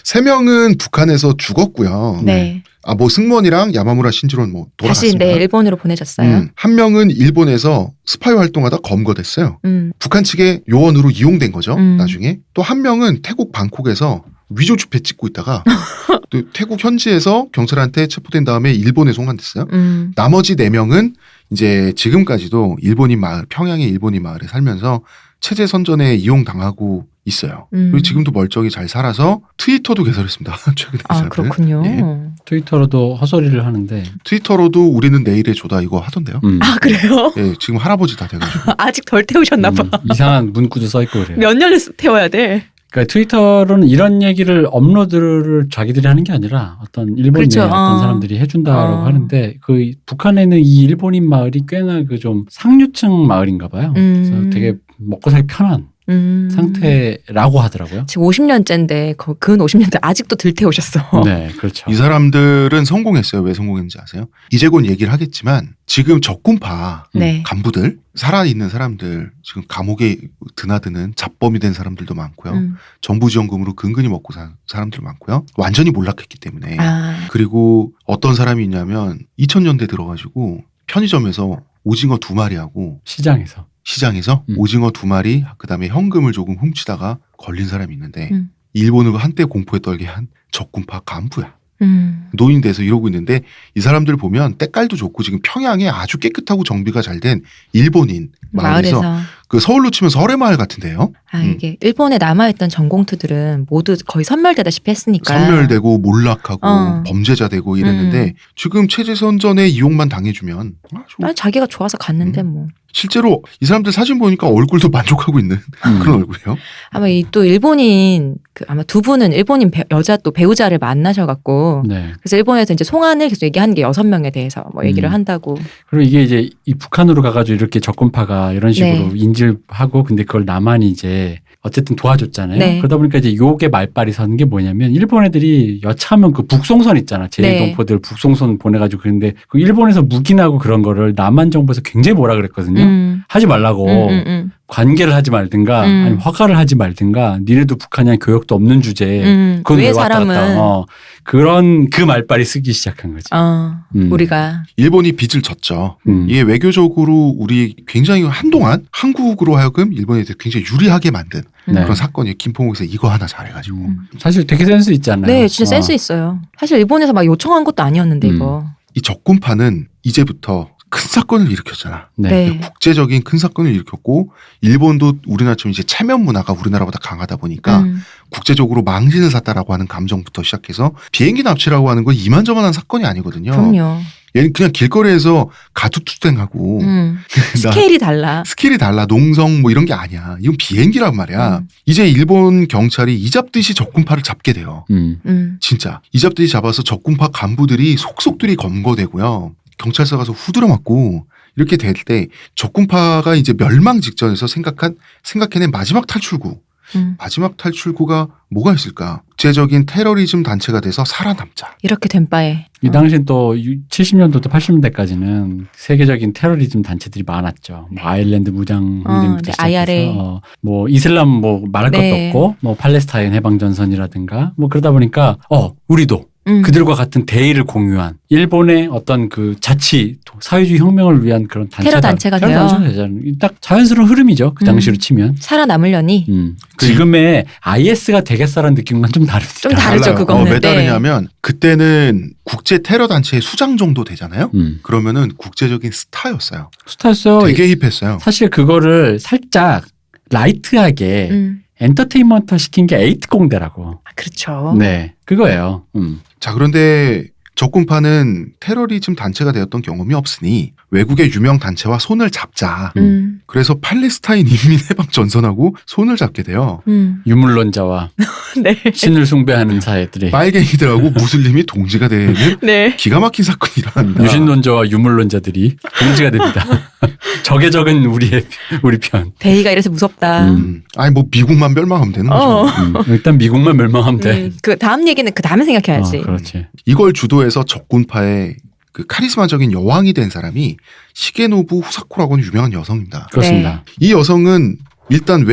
3명은 북한에서 죽었고요. 네. 뭐 승무원이랑 야마무라 신지로는 뭐 다시 돌아갔습니다. 네, 일본으로 보내졌어요. 한 명은 일본에서 스파이 활동하다 검거됐어요. 북한 측의 요원으로 이용된 거죠. 나중에. 또 한 명은 태국 방콕에서 위조 지폐 찍고 있다가 또 태국 현지에서 경찰한테 체포된 다음에 일본에 송환됐어요. 나머지 4명은 이제 지금까지도 일본인 마을, 평양의 일본인 마을에 살면서 체제 선전에 이용당하고 있어요. 그리고 지금도 멀쩡히 잘 살아서 트위터도 개설했습니다. 최근에 이 아, 사람들. 그렇군요. 예. 트위터로도 헛소리를 하는데. 트위터로도 우리는 내일의 조다 이거 하던데요. 아, 그래요? 예, 지금 할아버지 다 돼가지고. 아직 덜 태우셨나 봐. 이상한 문구도 써있고 그래요. 몇 년을 태워야 돼? 그러니까 트위터로는 이런 얘기를 업로드를 자기들이 하는 게 아니라 어떤 일본 그렇죠. 내 어떤 사람들이 해준다라고 하는데 그 북한에는 이 일본인 마을이 꽤나 그 좀 상류층 마을인가 봐요. 그래서 되게 먹고 살기 편한 상태라고 하더라고요. 지금 50년째인데 근 50년대 아직도 들 태우셨어. 네, 그렇죠. 이 사람들은 성공했어요. 왜 성공했는지 아세요? 이제 곧 얘기를 하겠지만 지금 적군파 네. 간부들, 살아있는 사람들, 지금 감옥에 드나드는 잡범이 된 사람들도 많고요. 정부 지원금으로 근근히 먹고 산 사람들 많고요. 완전히 몰락했기 때문에. 아, 그리고 어떤 사람이 있냐면 2000년대 들어가지고 편의점에서 오징어 2마리하고 시장에서 오징어 2마리, 그다음에 현금을 조금 훔치다가 걸린 사람이 있는데 일본을 한때 공포에 떨게 한 적군파 간부야. 노인돼서 이러고 있는데 이 사람들 보면 때깔도 좋고 지금 평양에 아주 깨끗하고 정비가 잘 된 일본인 마을에서 그 서울로 치면 설해마을 같은데요. 아, 이게 일본에 남아있던 전공투들은 모두 거의 선멸되다시피 했으니까. 선멸되고 몰락하고 범죄자 되고 이랬는데 지금 체제선전에 이용만 당해주면 아주 자기가 좋아서 갔는데 뭐. 실제로 이 사람들 사진 보니까 얼굴도 만족하고 있는 그런 얼굴이에요. 아마 이 또 일본인 아마 두 분은 일본인 여자 또 배우자를 만나셔갖고 네. 그래서 일본에서 이제 송환을 계속 얘기하는 게 6명에 대해서 뭐 얘기를 한다고. 그리고 이게 이제 이 북한으로 가가지고 이렇게 적군파가 이런 식으로 네. 인질하고 근데 그걸 남한이 이제 어쨌든 도와줬잖아요. 네. 그러다 보니까 이제 요게 말빨이 서는 게 뭐냐면 일본 애들이 여차하면 그 북송선 있잖아. 제2동포들 북송선 보내가지고 그런데 그 일본에서 묵인하고 그런 거를 남한 정부에서 굉장히 뭐라 그랬거든요. 하지 말라고. 관계를 하지 말든가 아니면 허가를 하지 말든가 니네도 북한이랑 교역도 없는 주제에 그건 왜 왔다 갔다 그런 그 말빨이 쓰기 시작한 거지. 우리가 일본이 빚을 졌죠. 이게 외교적으로 우리 굉장히 한동안 한국으로 하여금 일본에 대해 굉장히 유리하게 만든 그런 사건이 김포공에서 이거 하나 잘해가지고. 사실 되게 센스 있지 않나요? 네, 진짜 센스 있어요. 사실 일본에서 막 요청한 것도 아니었는데 이거. 이 적군파는 이제부터 큰 사건을 일으켰잖아. 네. 네. 국제적인 큰 사건을 일으켰고 일본도 우리나라처럼 이제 체면 문화가 우리나라보다 강하다 보니까 국제적으로 망신을 샀다라고 하는 감정부터 시작해서 비행기 납치라고 하는 건 이만저만한 사건이 아니거든요. 그럼요. 얘는 그냥 길거리에서 가투투땡하고 스케일이 달라. 스킬이 달라 농성 뭐 이런 게 아니야. 이건 비행기란 말이야. 이제 일본 경찰이 이잡듯이 적군파를 잡게 돼요. 진짜 이잡듯이 잡아서 적군파 간부들이 속속들이 검거되고요. 경찰서 가서 후드려 맞고 이렇게 될 때 적군파가 이제 멸망 직전에서 생각해낸 마지막 탈출구. 마지막 탈출구가 뭐가 있을까? 국제적인 테러리즘 단체가 돼서 살아남자. 이렇게 된 바에. 이 당시엔 또 70년도부터 80년대까지는 세계적인 테러리즘 단체들이 많았죠. 뭐 아일랜드 무장부터 네, 시작해서 IRA. 뭐 이슬람 뭐 말할 네. 것도 없고 뭐 팔레스타인 해방전선이라든가 뭐 그러다 보니까 우리도 음. 그들과 같은 대의를 공유한 일본의 어떤 그 자치 사회주의 혁명을 위한 그런 테러 단체가 돼요. 되잖아요. 딱 자연스러운 흐름이죠. 그 당시로 치면. 살아남으려니 지금의 IS가 되겠어라는 느낌과는 좀 다릅니다. 좀 다르죠, 달라요. 그거는. 왜 네. 다르냐면 그때는 국제 테러 단체의 수장 정도 되잖아요. 그러면은 국제적인 스타였어요. 스타였어요. 되게 힙했어요. 사실 그거를 살짝 라이트하게 엔터테인먼트 시킨 게 에이트 공대라고. 그렇죠. 네, 그거예요. 자, 그런데 적군파는 테러리즘 단체가 되었던 경험이 없으니 외국의 유명 단체와 손을 잡자. 그래서 팔레스타인 인민해방전선하고 손을 잡게 돼요. 유물론자와 네. 신을 숭배하는 사회들이 빨갱이들하고 무슬림이 동지가 되는 네. 기가 막힌 사건이 일어납니다. 유신론자와 유물론자들이 동지가 됩니다. 적의 적은 우리 편. 대의가 이래서 무섭다. 아니 뭐 미국만 멸망하면 되는 거죠. 일단 미국만 멸망하면 돼. 그 다음 얘기는 그 다음에 생각해야지. 그렇지. 이걸 주도해서 적군파의 그 카리스마적인 여왕이 된 사람이 시게노부 후사코라고 하는 유명한 여성입니다. 그렇습니다. 이 여성은 일단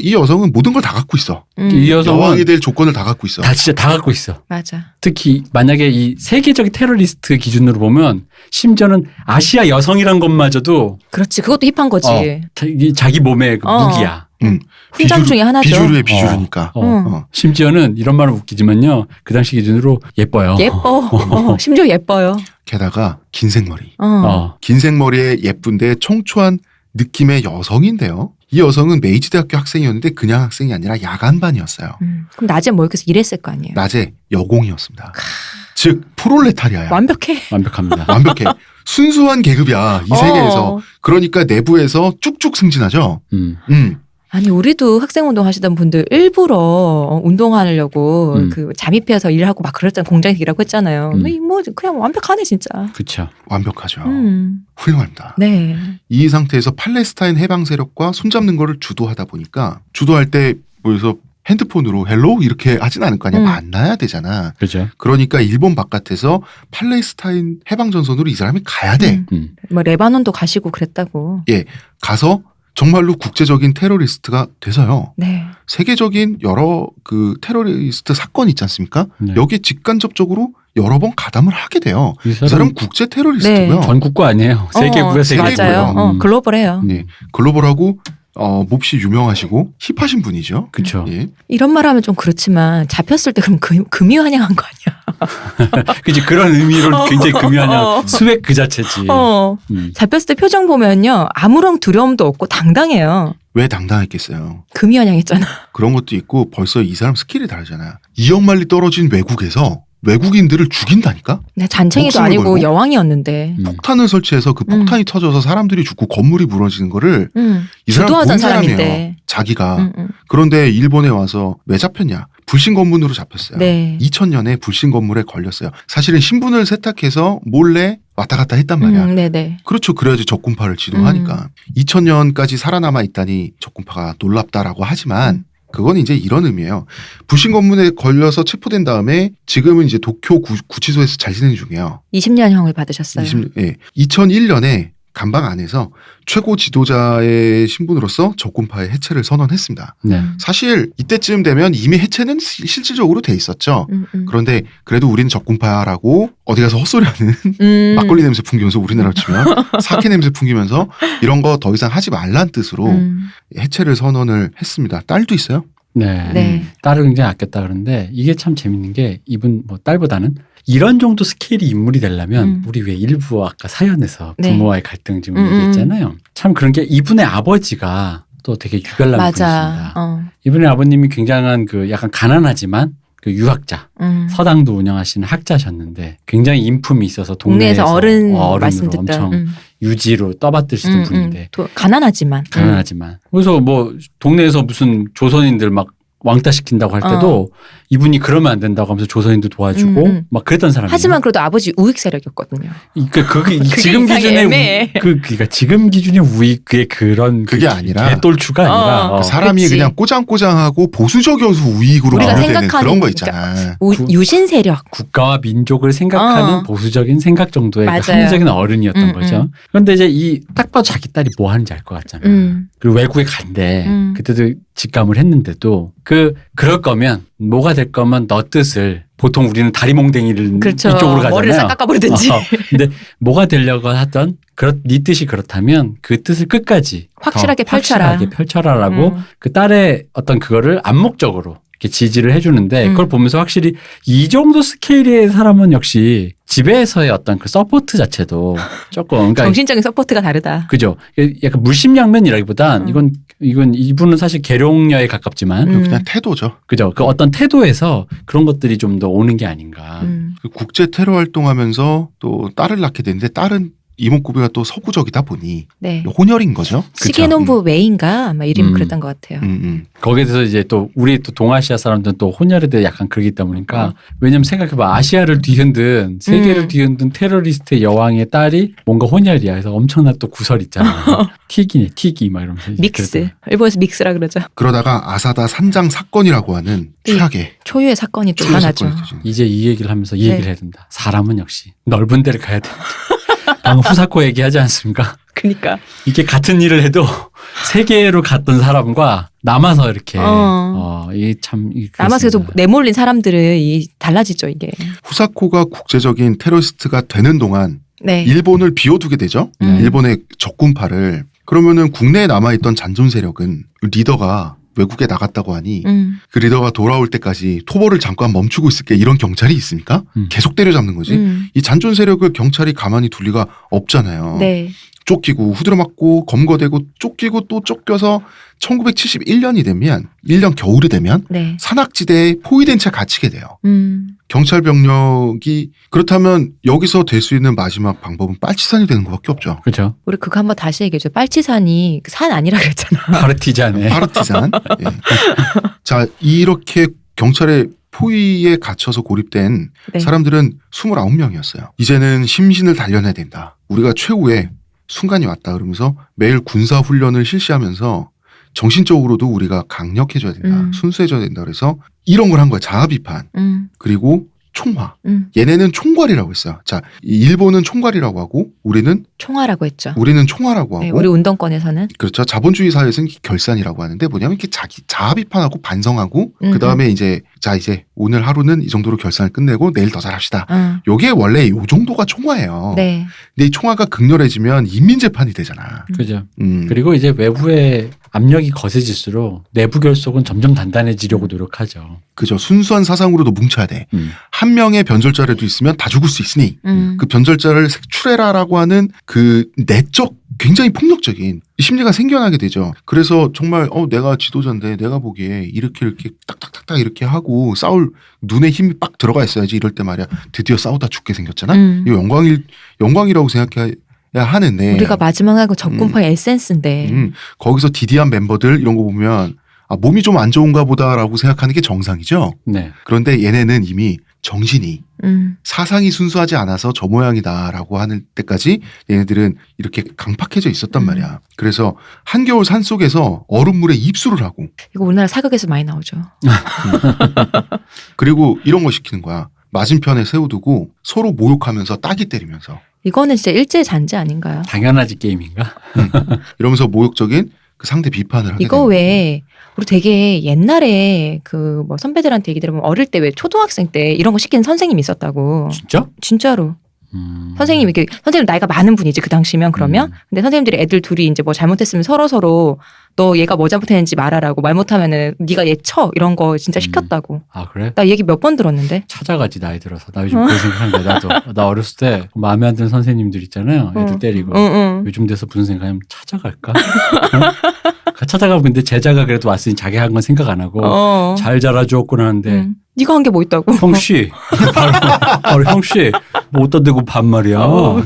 이 여성은 모든 걸 다 갖고 있어. 이 여성은 여왕이 될 조건을 다 갖고 있어. 다 진짜 다 갖고 있어. 맞아. 특히 만약에 이 세계적인 테러리스트 기준으로 보면 심지어는 아시아 여성이란 것마저도 그렇지. 그것도 힙한 거지. 자기 몸의 그 무기야. 훈장 중에 하나죠. 비주류의 비주류니까. 심지어는 이런 말은 웃기지만요. 그 당시 기준으로 예뻐요. 예뻐. 심지어 예뻐요. 게다가 긴 생머리. 어. 긴 생머리에 예쁜데 청초한 느낌의 여성인데요. 이 여성은 메이지대학교 학생이었는데 그냥 학생이 아니라 야간반이었어요. 그럼 낮에 모여서 일했을 거 아니에요. 낮에 여공이었습니다. 즉 프롤레타리아야. 완벽해. 완벽합니다. 완벽해. 순수한 계급이야. 이 세계에서. 그러니까 내부에서 쭉쭉 승진하죠. 아니 우리도 학생운동 하시던 분들 일부러 운동하려고 그 잠입해서 일하고 막 그랬잖아요. 공장에서 일하고 했잖아요. 뭐 그냥 완벽하네 진짜. 그렇죠. 완벽하죠. 훌륭합니다. 네. 이 상태에서 팔레스타인 해방 세력과 손잡는 거를 주도하다 보니까 주도할 때 뭐여서 핸드폰으로 헬로 이렇게 하진 않을 거 아니야. 만나야 되잖아. 그렇죠. 그러니까 일본 바깥에서 팔레스타인 해방 전선으로 이 사람이 가야 돼. 뭐 레바논도 가시고 그랬다고. 예, 가서 정말로 국제적인 테러리스트가 돼서요. 네. 세계적인 여러 그 테러리스트 사건 있지 않습니까? 네. 여기에 직간접적으로 여러 번 가담을 하게 돼요. 이 이 사람 국제 테러리스트고요. 네. 전국과 아니에요. 세계구의 세계구요. 맞아요. 글로벌해요. 네, 글로벌하고 몹시 유명하시고 힙하신 분이죠. 그렇죠. 예. 이런 말 하면 좀 그렇지만 잡혔을 때 그럼 금유한양한 거 아니야? 그치 그런 의미로 굉장히 금요하냐 스웩 그 자체지. 잡혔을 때 표정 보면요 아무런 두려움도 없고 당당해요. 왜 당당했겠어요? 금유한양했잖아. 그런 것도 있고 벌써 이 사람 스킬이 다르잖아요. 2억 마리 떨어진 외국에서 외국인들을 죽인다니까? 네, 잔챙이도 목숨을 아니고 걸고? 여왕이었는데. 폭탄을 설치해서 그 폭탄이 터져서 사람들이 죽고 건물이 무너지는 거를 이 사람 주도하던 본 사람이에요. 사람인데. 자기가. 그런데 일본에 와서 왜 잡혔냐? 불신 검문으로 잡혔어요. 네. 2000년에 불신 검문에 걸렸어요. 사실은 신분을 세탁해서 몰래 왔다 갔다 했단 말이야. 네네. 그렇죠. 그래야지 적군파를 지도하니까. 2000년까지 살아남아 있다니 적군파가 놀랍다라고 하지만 그건 이제 이런 의미예요. 불신 검문에 걸려서 체포된 다음에 지금은 이제 도쿄 구치소에서 잘 지내는 중이에요. 20년형을 받으셨어요. 2001년에 감방 안에서 최고 지도자의 신분으로서 적군파의 해체를 선언했습니다. 네. 사실 이때쯤 되면 이미 해체는 실질적으로 돼 있었죠. 그런데 그래도 우리는 적군파라고 어디 가서 헛소리하는 막걸리 냄새 풍기면서 우리나라로 치면 사케 냄새 풍기면서 이런 거 더 이상 하지 말란 뜻으로 해체를 선언을 했습니다. 딸도 있어요. 네. 네. 딸을 굉장히 아꼈다 그러는데 이게 참 재밌는 게 이분 뭐 딸보다는 이런 정도 스케일이 인물이 되려면 음. 우리 왜 일부 아까 사연에서 네. 부모와의 갈등 지금 음, 얘기했잖아요. 참 그런 게 이분의 아버지가 또 되게 유별난 분이십니다. 맞아. 이분의 아버님이 굉장한 그 약간 가난하지만 그 유학자, 서당도 운영하시는 학자셨는데 굉장히 인품이 있어서 동네에서 동네에서 어른 말씀 어른으로 듣던. 엄청 유지로 떠받드시던 분인데 가난하지만. 가난하지만 그래서 뭐 동네에서 무슨 조선인들 막 왕따 시킨다고 할 때도 이분이 그러면 안 된다고 하면서 조선인도 도와주고 막 그랬던 사람이에요. 하지만 그래도 아버지 우익 세력이었거든요. 그러니까 그게 지금 이상해, 기준의 애매해. 그러니까 지금 기준의 우익의 그런 그게 아니라 개똘추가 아니라 그 사람이 그치. 그냥 꼬장꼬장하고 보수적이어서 우익으로 우리가 분류되는 생각하는 그런 거 있잖아. 유신 세력. 국가와 민족을 생각하는 보수적인 생각 정도의 그 맞아요. 합리적인 어른이었던 거죠. 그런데 이제 이 딱 봐도 자기 딸이 뭐 하는지 알 것 같잖아. 그리고 외국에 간대. 그때도 직감을 했는데도 그럴 거면 뭐가 될 거면 너 뜻을 보통 우리는 다리몽댕이를 그렇죠. 이쪽으로 가잖아요. 머리를 싹 깎아버리든지. 근데 뭐가 되려고 하던 네 뜻이 그렇다면 그 뜻을 끝까지 확실하게 더 펼쳐라. 확실하게 펼쳐라라고 그 딸의 어떤 그거를 암묵적으로 이렇게 지지를 해주는데 그걸 보면서 확실히 이 정도 스케일의 사람은 역시 집에서의 어떤 그 서포트 자체도 조금 그러니까 정신적인 서포트가 다르다. 그죠. 약간 물심양면이라기보단 이분은 사실 계룡녀에 가깝지만 그냥 태도죠. 그죠. 그 어떤 태도에서 그런 것들이 좀 더 오는 게 아닌가. 그 국제 테러 활동하면서 또 딸을 낳게 됐는데 딸은 이목구비가 또 서구적이다 보니 네. 혼혈인 거죠. 시계농부 메인가 아마 이름이 그랬던 것 같아요. 거기에 대해서 이제 또 우리 또 동아시아 사람들은 또 혼혈에 대해 약간 그러기 때문이니까 왜냐면 생각해봐 아시아를 뒤흔든 세계를 뒤흔든 테러리스트의 여왕의 딸이 뭔가 혼혈이야. 그래서 엄청난 또 구설 있잖아. 튀기네 튀기 막 이러면서 이제 믹스. 그랬더니. 일본에서 믹스라 그러죠. 그러다가 아사다 산장 사건이라고 하는 최악의 초유의 사건이 또 초유 일어나죠. 사건이 터지는. 이제 이 얘기를 하면서 이 네. 얘기를 해야 된다. 사람은 역시 넓은 데를 가야 된다. 방금 후사코 얘기하지 않습니까? 그러니까. 이게 같은 일을 해도 세계로 갔던 사람과 남아서 이렇게 남아서 계속 내몰린 사람들이 달라지죠 이게. 후사코가 국제적인 테러리스트가 되는 동안 네. 일본을 비워두게 되죠. 일본의 적군파를. 그러면은 국내에 남아있던 잔존 세력은 리더가 외국에 나갔다고 하니 그 리더가 돌아올 때까지 토벌을 잠깐 멈추고 있을게 이런 경찰이 있습니까? 계속 때려잡는 거지. 이 잔존 세력을 경찰이 가만히 둘 리가 없잖아요. 네. 쫓기고 후드려 맞고 검거되고 쫓기고 또 쫓겨서 1971년이 되면 1년 겨울이 되면 네. 산악지대에 포위된 채 갇히게 돼요. 경찰 병력이 그렇다면 여기서 될 수 있는 마지막 방법은 빨치산이 되는 것밖에 없죠. 그렇죠. 우리 그거 한번 다시 얘기해줘. 빨치산이 산 아니라 그랬잖아. 파르티자네. 파르티산. 예. 자, 이렇게 경찰의 포위에 갇혀서 고립된 네. 사람들은 29명이었어요. 이제는 심신을 단련해야 된다. 우리가 최후의 순간이 왔다 그러면서 매일 군사훈련을 실시하면서 정신적으로도 우리가 강력해져야 된다. 순수해져야 된다. 그래서 이런 걸 한 거야. 자아비판. 그리고 총화. 얘네는 총괄이라고 했어요. 자, 일본은 총괄이라고 하고 우리는 총화라고 했죠. 총화라고 하고 네, 우리 운동권에서는 그렇죠. 자본주의 사회에서는 결산이라고 하는데 뭐냐면 이렇게 자아 비판하고 반성하고 그다음에 이제 오늘 하루는 이 정도로 결산을 끝내고 내일 더 잘합시다. 요게 원래 요 정도가 총화예요. 네. 근데 이 총화가 극렬해지면 인민재판이 되잖아. 그죠. 그리고 이제 외부의 압력이 거세질수록 내부 결속은 점점 단단해지려고 노력하죠. 그죠. 순수한 사상으로도 뭉쳐야 돼. 한 명의 변절자라도 있으면 다 죽을 수 있으니 그 변절자를 색출해라라고 하는 그 내적 굉장히 폭력적인 심리가 생겨나게 되죠. 그래서 정말 내가 지도자인데 내가 보기에 이렇게 딱딱딱딱 이렇게 하고 싸울 눈에 힘이 빡 들어가 있어야지 이럴 때 말이야. 드디어 싸우다 죽게 생겼잖아. 이거 영광이라고 생각해야 하는데 우리가 마지막하고 적군파의 에센스인데 거기서 디디한 멤버들 이런 거 보면 몸이 좀 안 좋은가 보다라고 생각하는 게 정상이죠. 네. 그런데 얘네는 이미 정신이 사상이 순수하지 않아서 저 모양이다라고 하는 때까지 얘네들은 이렇게 강팍해져 있었단 말이야. 그래서 한겨울 산속에서 얼음물에 입수를 하고 이거 우리나라 사극에서 많이 나오죠. 그리고 이런 거 시키는 거야. 맞은편에 세워두고 서로 모욕하면서 따기 때리면서 이거는 진짜 일제잔재 아닌가요? 당연하지 게임인가? 이러면서 모욕적인 그 상대 비판을 하게 이거 되는 왜 우리 되게 옛날에 그 뭐 선배들한테 얘기 들으면 어릴 때 왜 초등학생 때 이런 거 시키는 선생님이 있었다고. 진짜? 진짜로. 선생님 이렇게 선생님 나이가 많은 분이지 그 당시면 그러면 근데 선생님들이 애들 둘이 이제 뭐 잘못했으면 서로 너 얘가 뭐 잘못했는지 말하라고 말 못하면은 네가 얘 쳐 이런 거 진짜 시켰다고. 아 그래? 나 얘기 몇 번 들었는데. 찾아가지 나이 들어서. 나 요즘 그런 생각하는데 나도 나 어렸을 때 마음에 안 드는 선생님들 있잖아요. 애들 때리고. 응. 요즘 돼서 무슨 생각하면 찾아갈까? 찾아가면 근데 제자가 그래도 왔으니 자기 한 건 생각 안 하고 잘 자라주었구나 하는데 네가 한 게 뭐 있다고. 형씨 바로 형씨 뭐 어디다 대고 반말이야.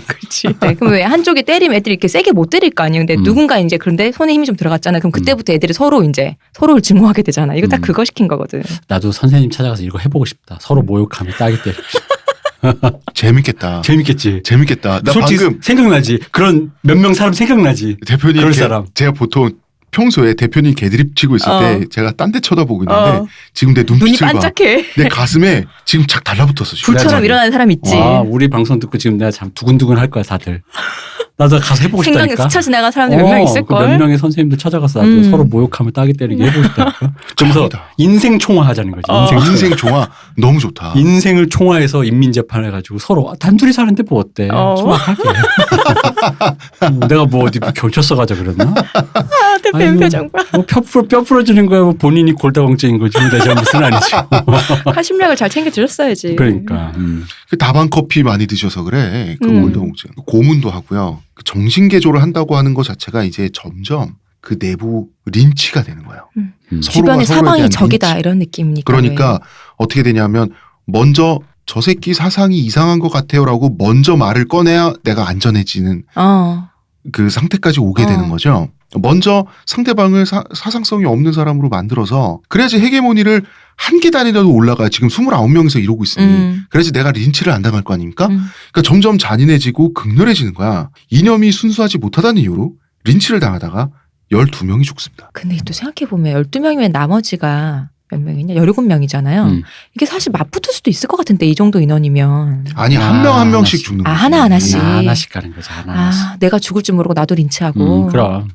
그렇지. 네, 그럼 왜 한쪽이 때리면 애들이 이렇게 세게 못 때릴 거 아니에요. 근데 누군가 이제 그런데 손에 힘이 좀 들어갔잖아. 그럼 그때부터 애들이 서로 이제 서로를 증오하게 되잖아. 이거 딱 그거 시킨 거거든. 나도 선생님 찾아가서 이거 해보고 싶다. 서로 모욕하면 따기 때리고 싶다. 재밌겠다. 재밌겠지. 재밌겠다. 나 솔직히 방금 생각나지. 그런 몇 명 사람 생각나지. 대표님 그럴 사람. 제가 보통 평소에 대표님 개드립 치고 있을 때 제가 딴 데 쳐다보고 있는데 지금 내 눈이 눈빛을 봐. 반짝해. 내 가슴에 지금 착 달라붙었어. 지금. 불처럼 맞아. 일어나는 사람 있지. 와, 우리 방송 듣고 지금 내가 참 두근두근 할 거야 다들. 나도 가서 해보고 생각에 싶다니까. 스쳐 지나간 사람들 몇 명 있을 그 몇 걸. 명의 선생님들 찾아가서 나도 서로 모욕하면 따기 때리기 해보고 싶다니까. 그러면서 좋다. 인생 총화하자는 거지. 인생 종아 너무 좋다. 인생을 총화해서 인민재판해가지고 서로 단둘이 사는데 뭐 어때? 총화하게. 내가 뭐 어디 경찰서 가자 그랬나? 아, 대표님 아이고, 표정 봐. 뭐 뼈 부러지는 거야. 뭐 본인이 골다공증인 거지. 내 잘못은 아니지. 가심력을 잘 챙겨주셨어야지. 그러니까. 그 다방 커피 많이 드셔서 그래. 그 골다공증. 고문도 하고요. 그 정신개조를 한다고 하는 것 자체가 이제 점점 그 내부 린치가 되는 거예요. 서로가 주변에 서로에 사방이 대한 적이다 린치. 이런 느낌이니까. 그러니까 어떻게 되냐면 먼저 저 새끼 사상이 이상한 것 같아요라고 먼저 말을 꺼내야 내가 안전해지는 그 상태까지 오게 되는 거죠. 먼저 상대방을 사상성이 없는 사람으로 만들어서 그래야지 헤게모니를 한 계단이라도 올라가. 지금 29명이서 이러고 있으니 그래야지 내가 린치를 안 당할 거 아닙니까? 그러니까 점점 잔인해지고 극렬해지는 거야. 이념이 순수하지 못하다는 이유로 린치를 당하다가 12명이 죽습니다. 근데 또 생각해보면 12명이면 나머지가 몇 명이냐? 17명이잖아요. 이게 사실 맞붙을 수도 있을 것 같은데 이 정도 인원이면. 아니 한 명 한 명씩 죽는 거지. 하나하나씩. 하나씩 가는 거지. 하나씩. 내가 죽을 줄 모르고 나도 린치하고. 그럼.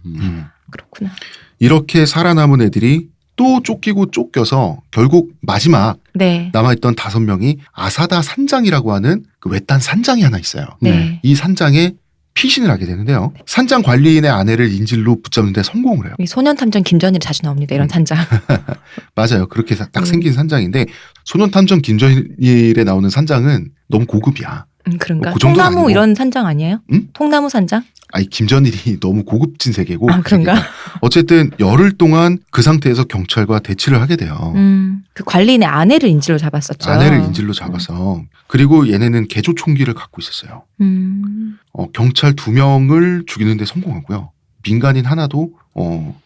그렇구나. 이렇게 살아남은 애들이 또 쫓기고 쫓겨서 결국 마지막 네. 남아있던 5명이 아사다 산장이라고 하는 그 외딴 산장이 하나 있어요. 네. 이 산장에 피신을 하게 되는데요. 산장 관리인의 아내를 인질로 붙잡는 데 성공을 해요. 이 소년탐정 김전일이 자주 나옵니다. 이런 탄장. 맞아요. 그렇게 딱 생긴 산장인데 소년탐정 김전일에 나오는 산장은 너무 고급이야. 그런가? 그 정도는 통나무 아니고. 이런 산장 아니에요? 응? 통나무 산장? 아니 김전일이 너무 고급진 세계고. 그런가? 어쨌든 열흘 동안 그 상태에서 경찰과 대치를 하게 돼요. 그 관리인의 아내를 인질로 잡았었죠. 아내를 인질로 잡아서. 그리고 얘네는 개조 총기를 갖고 있었어요. 경찰 2명을 죽이는데 성공하고요. 민간인 하나도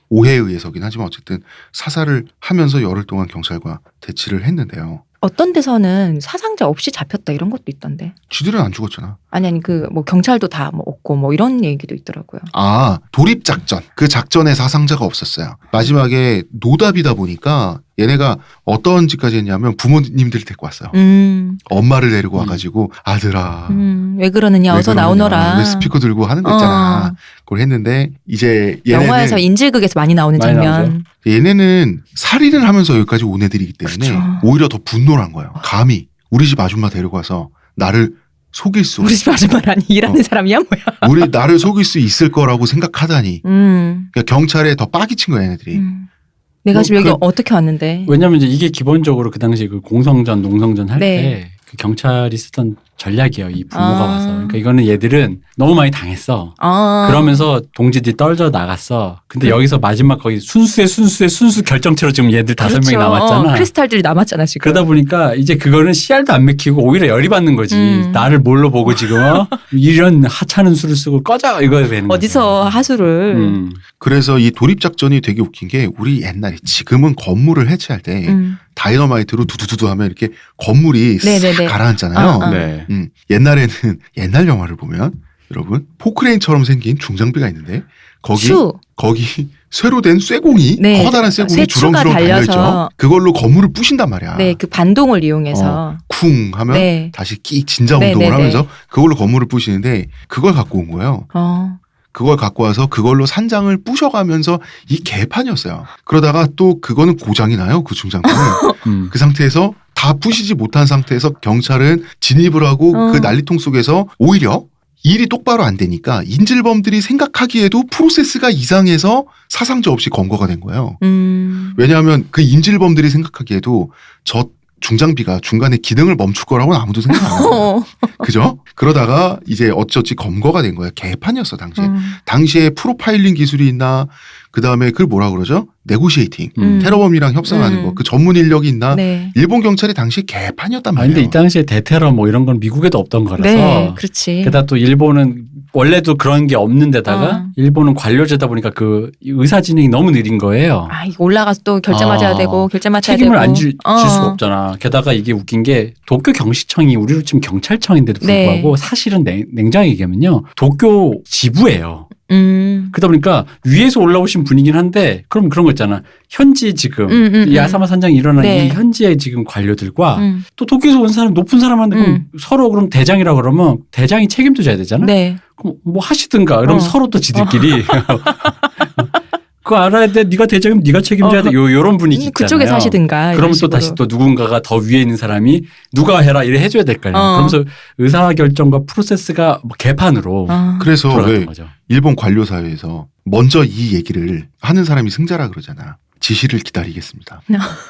오해에 의해서긴 하지만 어쨌든 사살을 하면서 열흘 동안 경찰과 대치를 했는데요. 어떤 데서는 사상자 없이 잡혔다 이런 것도 있던데. 쥐들은 안 죽었잖아. 아니 그 뭐 경찰도 다 뭐 없고 뭐 이런 얘기도 있더라고요. 도립작전. 그 작전에 사상자가 없었어요. 마지막에 노답이다 보니까 얘네가 어떤 짓까지 했냐면 부모님들 데리고 왔어요. 엄마를 데리고 와가지고 아들아. 왜 그러느냐 왜 어서 그러느냐, 나오너라. 왜 스피커 들고 하는 거 있잖아. 그걸 했는데 이제 영화에서 인질극에서 많이 나오는 많이 장면. 나오죠. 얘네는 살인을 하면서 여기까지 온 애들이기 때문에 그쵸. 오히려 더 분노한 거예요. 감히 우리 집 아줌마 데리고 와서 나를 속일 수, 우리 집 아줌마라니 일하는 사람이야 뭐야. 나를 속일 수 있을 거라고 생각하다니. 그러니까 경찰에 더 빠기친 거야 얘네들이. 내가 지금 여기 그- 어떻게 왔는데. 왜냐면 이제 이게 기본적으로 그 당시 그 공성전, 농성전 할 네. 때 그 경찰이 쓰던 전략이에요. 이 부모가 아. 와서. 그러니까 이거는 얘들은 너무 많이 당했어. 그러면서 동지들이 떨어져 나갔어. 근데 여기서 마지막 거기 순수 결정체로 지금 얘들 5명이 남았잖아. 크리스탈들이 남았잖아 지금. 그러다 보니까 이제 그거는 씨알도 안 맥히고 오히려 열이 받는 거지. 나를 뭘로 보고 지금 이런 하찮은 수를 쓰고 꺼져 이거 되는 거지. 어디서 하수를. 그래서 이 도립작전이 되게 웃긴 게 우리 옛날에 지금은 건물을 해체할 때 다이너마이트로 두두두두 하면 이렇게 건물이 싹 네네네. 가라앉잖아요. 네. 옛날에는 옛날 영화를 보면 여러분 포크레인처럼 생긴 중장비가 있는데 거기 쇠로 된 쇠공이 네. 커다란 쇠공이 쇠추가 주렁주렁 달려있죠. 달려서. 그걸로 건물을 부신단 말이야. 네, 그 반동을 이용해서. 쿵 하면 네. 다시 끼 진자 네, 운동을 네, 네. 하면서 그걸로 건물을 부시는데 그걸 갖고 온 거예요. 그걸 갖고 와서 그걸로 산장을 부셔가면서 이 개판이었어요. 그러다가 또 그거는 고장이 나요. 그 중장비는. 그 상태에서 다 부시지 못한 상태에서 경찰은 진입을 하고 그 난리통 속에서 오히려 일이 똑바로 안 되니까 인질범들이 생각하기에도 프로세스가 이상해서 사상자 없이 검거가 된 거예요. 왜냐하면 그 인질범들이 생각하기에도 저 중장비가 중간에 기능을 멈출 거라고는 아무도 생각 안 해요. 그죠? 그러다가 이제 어쩌지 검거가 된 거야. 개판이었어 당시에. 당시에 프로파일링 기술이 있나, 그 다음에 그걸 뭐라 그러죠? 네고시에이팅. 테러범이랑 협상하는 거. 그 전문 인력이 있나. 네. 일본 경찰이 당시에 개판이었단 아, 말이에요. 근데 이 당시에 대테러 뭐 이런 건 미국에도 없던 거라서. 네, 그렇지. 게다가 또 일본은 원래도 그런 게 없는 데다가 일본은 관료제다 보니까 그 의사 진행이 너무 느린 거예요. 아, 이거 올라가서 또 결제 맞아야 되고 결제 맞아야 되고 책임을 안 질 수가 없잖아. 게다가 이게 웃긴 게 도쿄 경시청이 우리로 치면 경찰청인데도 불구하고 네. 사실은 냉정하게 얘기하면요. 도쿄 지부예요. 그러다 보니까 위에서 올라오신 분이긴 한데 그럼 그런 거 있잖아. 현지 지금 이 아사마 산장이 일어난 네. 이 현지의 지금 관료들과 또 도쿄에서 온 사람 높은 사람한테 그럼 서로 그럼 대장이라 그러면 대장이 책임도 져야 되잖아. 네. 그럼 뭐 하시든가 이러면 서로 또 지들끼리 그거 알아야 돼. 네가 대장이면 네가 책임져야 돼. 요런 분위기 있잖아요. 그쪽에서 하시든가. 그러면 또 다시 또 누군가가 더 위에 있는 사람이 누가 해라 이래 해줘야 될 거 아니에요. 그러면서 의사결정과 프로세스가 뭐 개판으로 그래서 왜 돌아갔던 거죠. 일본 관료 사회에서 먼저 이 얘기를 하는 사람이 승자라 그러잖아. 지시를 기다리겠습니다.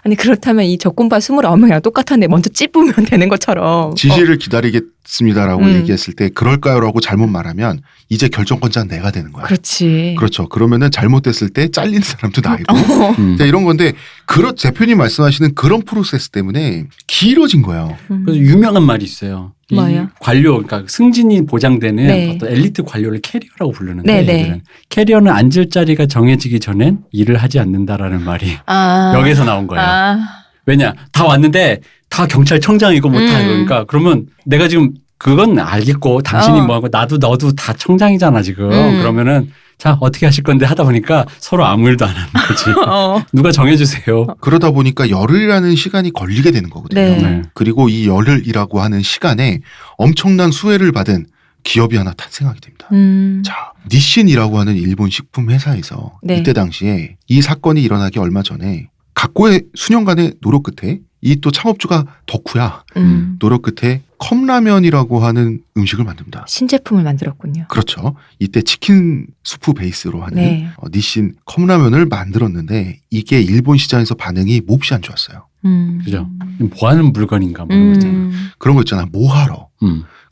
아니 그렇다면 이 적군파 29명이랑 똑같은데 먼저 찝으면 되는 것처럼. 지시를 기다리겠습니다라고 얘기했을 때 그럴까요라고 잘못 말하면 이제 결정권자는 내가 되는 거야. 그렇지. 그렇죠. 그러면은 잘못됐을 때 잘리는 사람도 나이고 자, 이런 건데 대표님 말씀하시는 그런 프로세스 때문에 길어진 거예요. 그래서 유명한 말이 있어요. 이 뭐예요? 관료, 그러니까 승진이 보장되는 네. 어떤 엘리트 관료를 캐리어라고 부르는데 네, 네. 얘들은 캐리어는 앉을 자리가 정해지기 전엔 일을 하지 않는다라는 말이 여기서 나온 거예요. 왜냐? 다 왔는데 다 경찰청장이고 뭐 다 그러니까 그러면 내가 지금 그건 알겠고 당신이 뭐하고 나도 너도 다 청장이잖아 지금. 그러면은 자 어떻게 하실 건데 하다 보니까 서로 아무 일도 안 하는 거지. 누가 정해주세요. 그러다 보니까 열흘이라는 시간이 걸리게 되는 거거든요. 네. 네. 그리고 이 열흘이라고 하는 시간에 엄청난 수혜를 받은 기업이 하나 탄생하게 됩니다. 자, 니신이라고 하는 일본 식품 회사에서 네. 이때 당시에 이 사건이 일어나기 얼마 전에 각고의 수년간의 노력 끝에 이 또 창업주가 덕후야. 노력 끝에 컵라면이라고 하는 음식을 만듭니다. 신제품을 만들었군요. 그렇죠. 이때 치킨 수프 베이스로 하는 네. 니신 컵라면을 만들었는데 이게 일본 시장에서 반응이 몹시 안 좋았어요. 그죠? 뭐 하는 물건인가 뭐 이런 거 있잖아. 그런 거 있잖아. 뭐하러.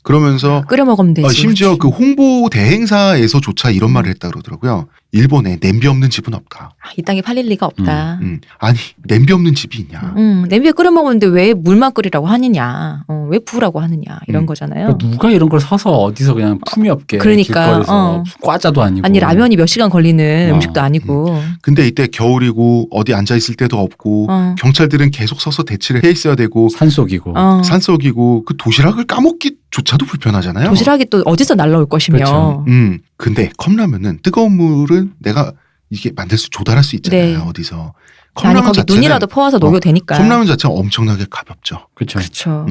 그러면서 끓여 먹으면 되지. 심지어 그 홍보 대행사에서조차 이런 말을 했다 그러더라고요. 일본에 냄비 없는 집은 없다. 이 땅에 팔릴 리가 없다. 아니 냄비 없는 집이 있냐. 냄비에 끓여 먹었는데 왜 물만 끓이라고 하느냐. 왜 부으라고 하느냐. 이런 거잖아요. 그러니까 누가 이런 걸 사서 어디서 그냥 품위 없게 그러니까, 길거리에서 과자도 아니고 아니 라면이 몇 시간 걸리는 음식도 아니고. 근데 이때 겨울이고 어디 앉아 있을 데도 없고 경찰들은 계속 서서 대치를 해 있어야 되고 산속이고 산속이고 그 도시락을 까먹기조차도 불편하잖아요. 도시락이 또 어디서 날라올 것이며. 그렇죠. 근데 컵라면은 뜨거운 물은 내가 이게 만들 수 조달할 수 있잖아요. 네. 어디서. 아니 거기 눈이라도 퍼와서 녹여도 되니까. 컵라면 자체가 엄청나게 가볍죠. 그렇죠. 그렇죠.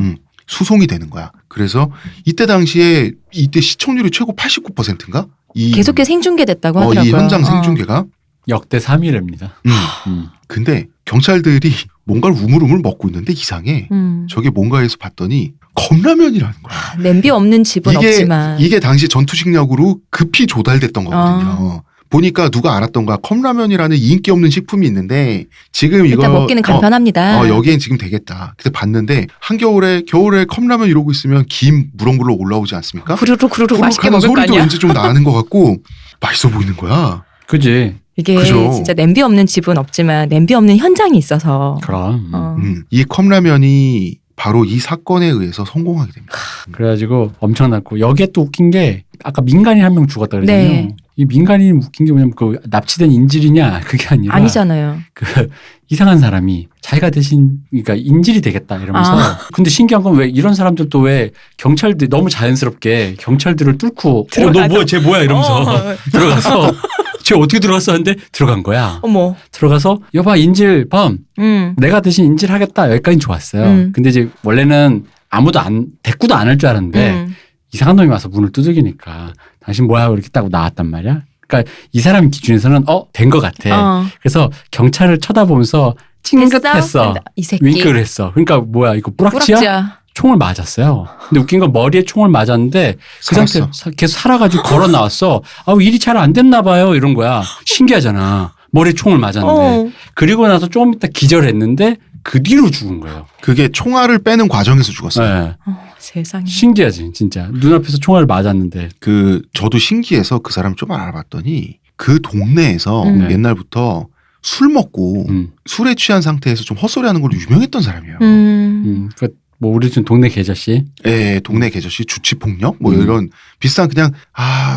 수송이 되는 거야. 그래서 이때 당시에 이때 시청률이 최고 89%인가? 계속해서 생중계됐다고 하더라고요. 이 현장 생중계가. 역대 3위랍니다. 근데 경찰들이 뭔가를 우물우물 먹고 있는데 이상해. 저게 뭔가 해서 봤더니 컵라면이라는 거야. 냄비 없는 집은 없지만. 이게 당시 전투식량으로 급히 조달됐던 거거든요. 보니까 누가 알았던가 컵라면이라는 인기 없는 식품이 있는데 지금 이거 일단 먹기는 간편합니다. 여기엔 지금 되겠다. 그때 봤는데 겨울에 컵라면 이러고 있으면 김 무럭무럭 올라오지 않습니까? 후루룩 맛있게 하는 먹을 거 소리도 아니야. 왠지 좀 나는 것 같고 맛있어 보이는 거야. 그지? 이게 그죠? 진짜 냄비 없는 집은 없지만 냄비 없는 현장이 있어서. 그럼. 이 컵라면이 바로 이 사건에 의해서 성공하게 됩니다. 그래가지고 엄청났고 여기에 또 웃긴 게 아까 민간인 한 명 죽었다 그랬잖아요. 네. 이 민간인 웃긴 게 뭐냐면 그 납치된 인질이냐 그게 아니라 아니잖아요. 그 이상한 사람이 자기가 대신 그러니까 인질이 되겠다 이러면서 근데 신기한 건 왜 이런 사람들도 왜 경찰들 너무 자연스럽게 경찰들을 뚫고 너 뭐야 쟤 뭐야 이러면서 들어가서 쟤 어떻게 들어갔어 하는데 들어간 거야. 어머. 들어가서 여봐 인질범 내가 대신 인질하겠다 여기까지는 좋았어요. 근데 이제 원래는 아무도 대꾸도 안 할 줄 알았는데 이상한 놈이 와서 문을 두들기니까 당신 뭐야 이렇게 딱 나왔단 말이야. 그러니까 이 사람 기준에서는 된 것 같아. 그래서 경찰을 쳐다보면서 찡긋했어. 이 새끼. 윙크를 했어. 그러니까 뭐야 이거 뿌락치야? 총을 맞았어요. 근데 웃긴 건 머리에 총을 맞았는데 그 살았어. 상태 계속 살아가지고 걸어 나왔어. 일이 잘 안 됐나 봐요. 이런 거야. 신기하잖아. 머리에 총을 맞았는데. 그리고 나서 조금 있다 기절했는데 그 뒤로 죽은 거예요. 그게 총알을 빼는 과정에서 죽었어요. 네. 세상에. 신기하지 진짜. 눈앞에서 총알을 맞았는데. 저도 신기해서 그 사람 좀 알아봤더니 그 동네에서 네. 옛날부터 술 먹고 술에 취한 상태에서 좀 헛소리하는 걸로 유명했던 사람이에요. 뭐 우리 좀 동네 계좌씨. 예, 동네 계절시 주치폭력 뭐 이런 비슷한 그냥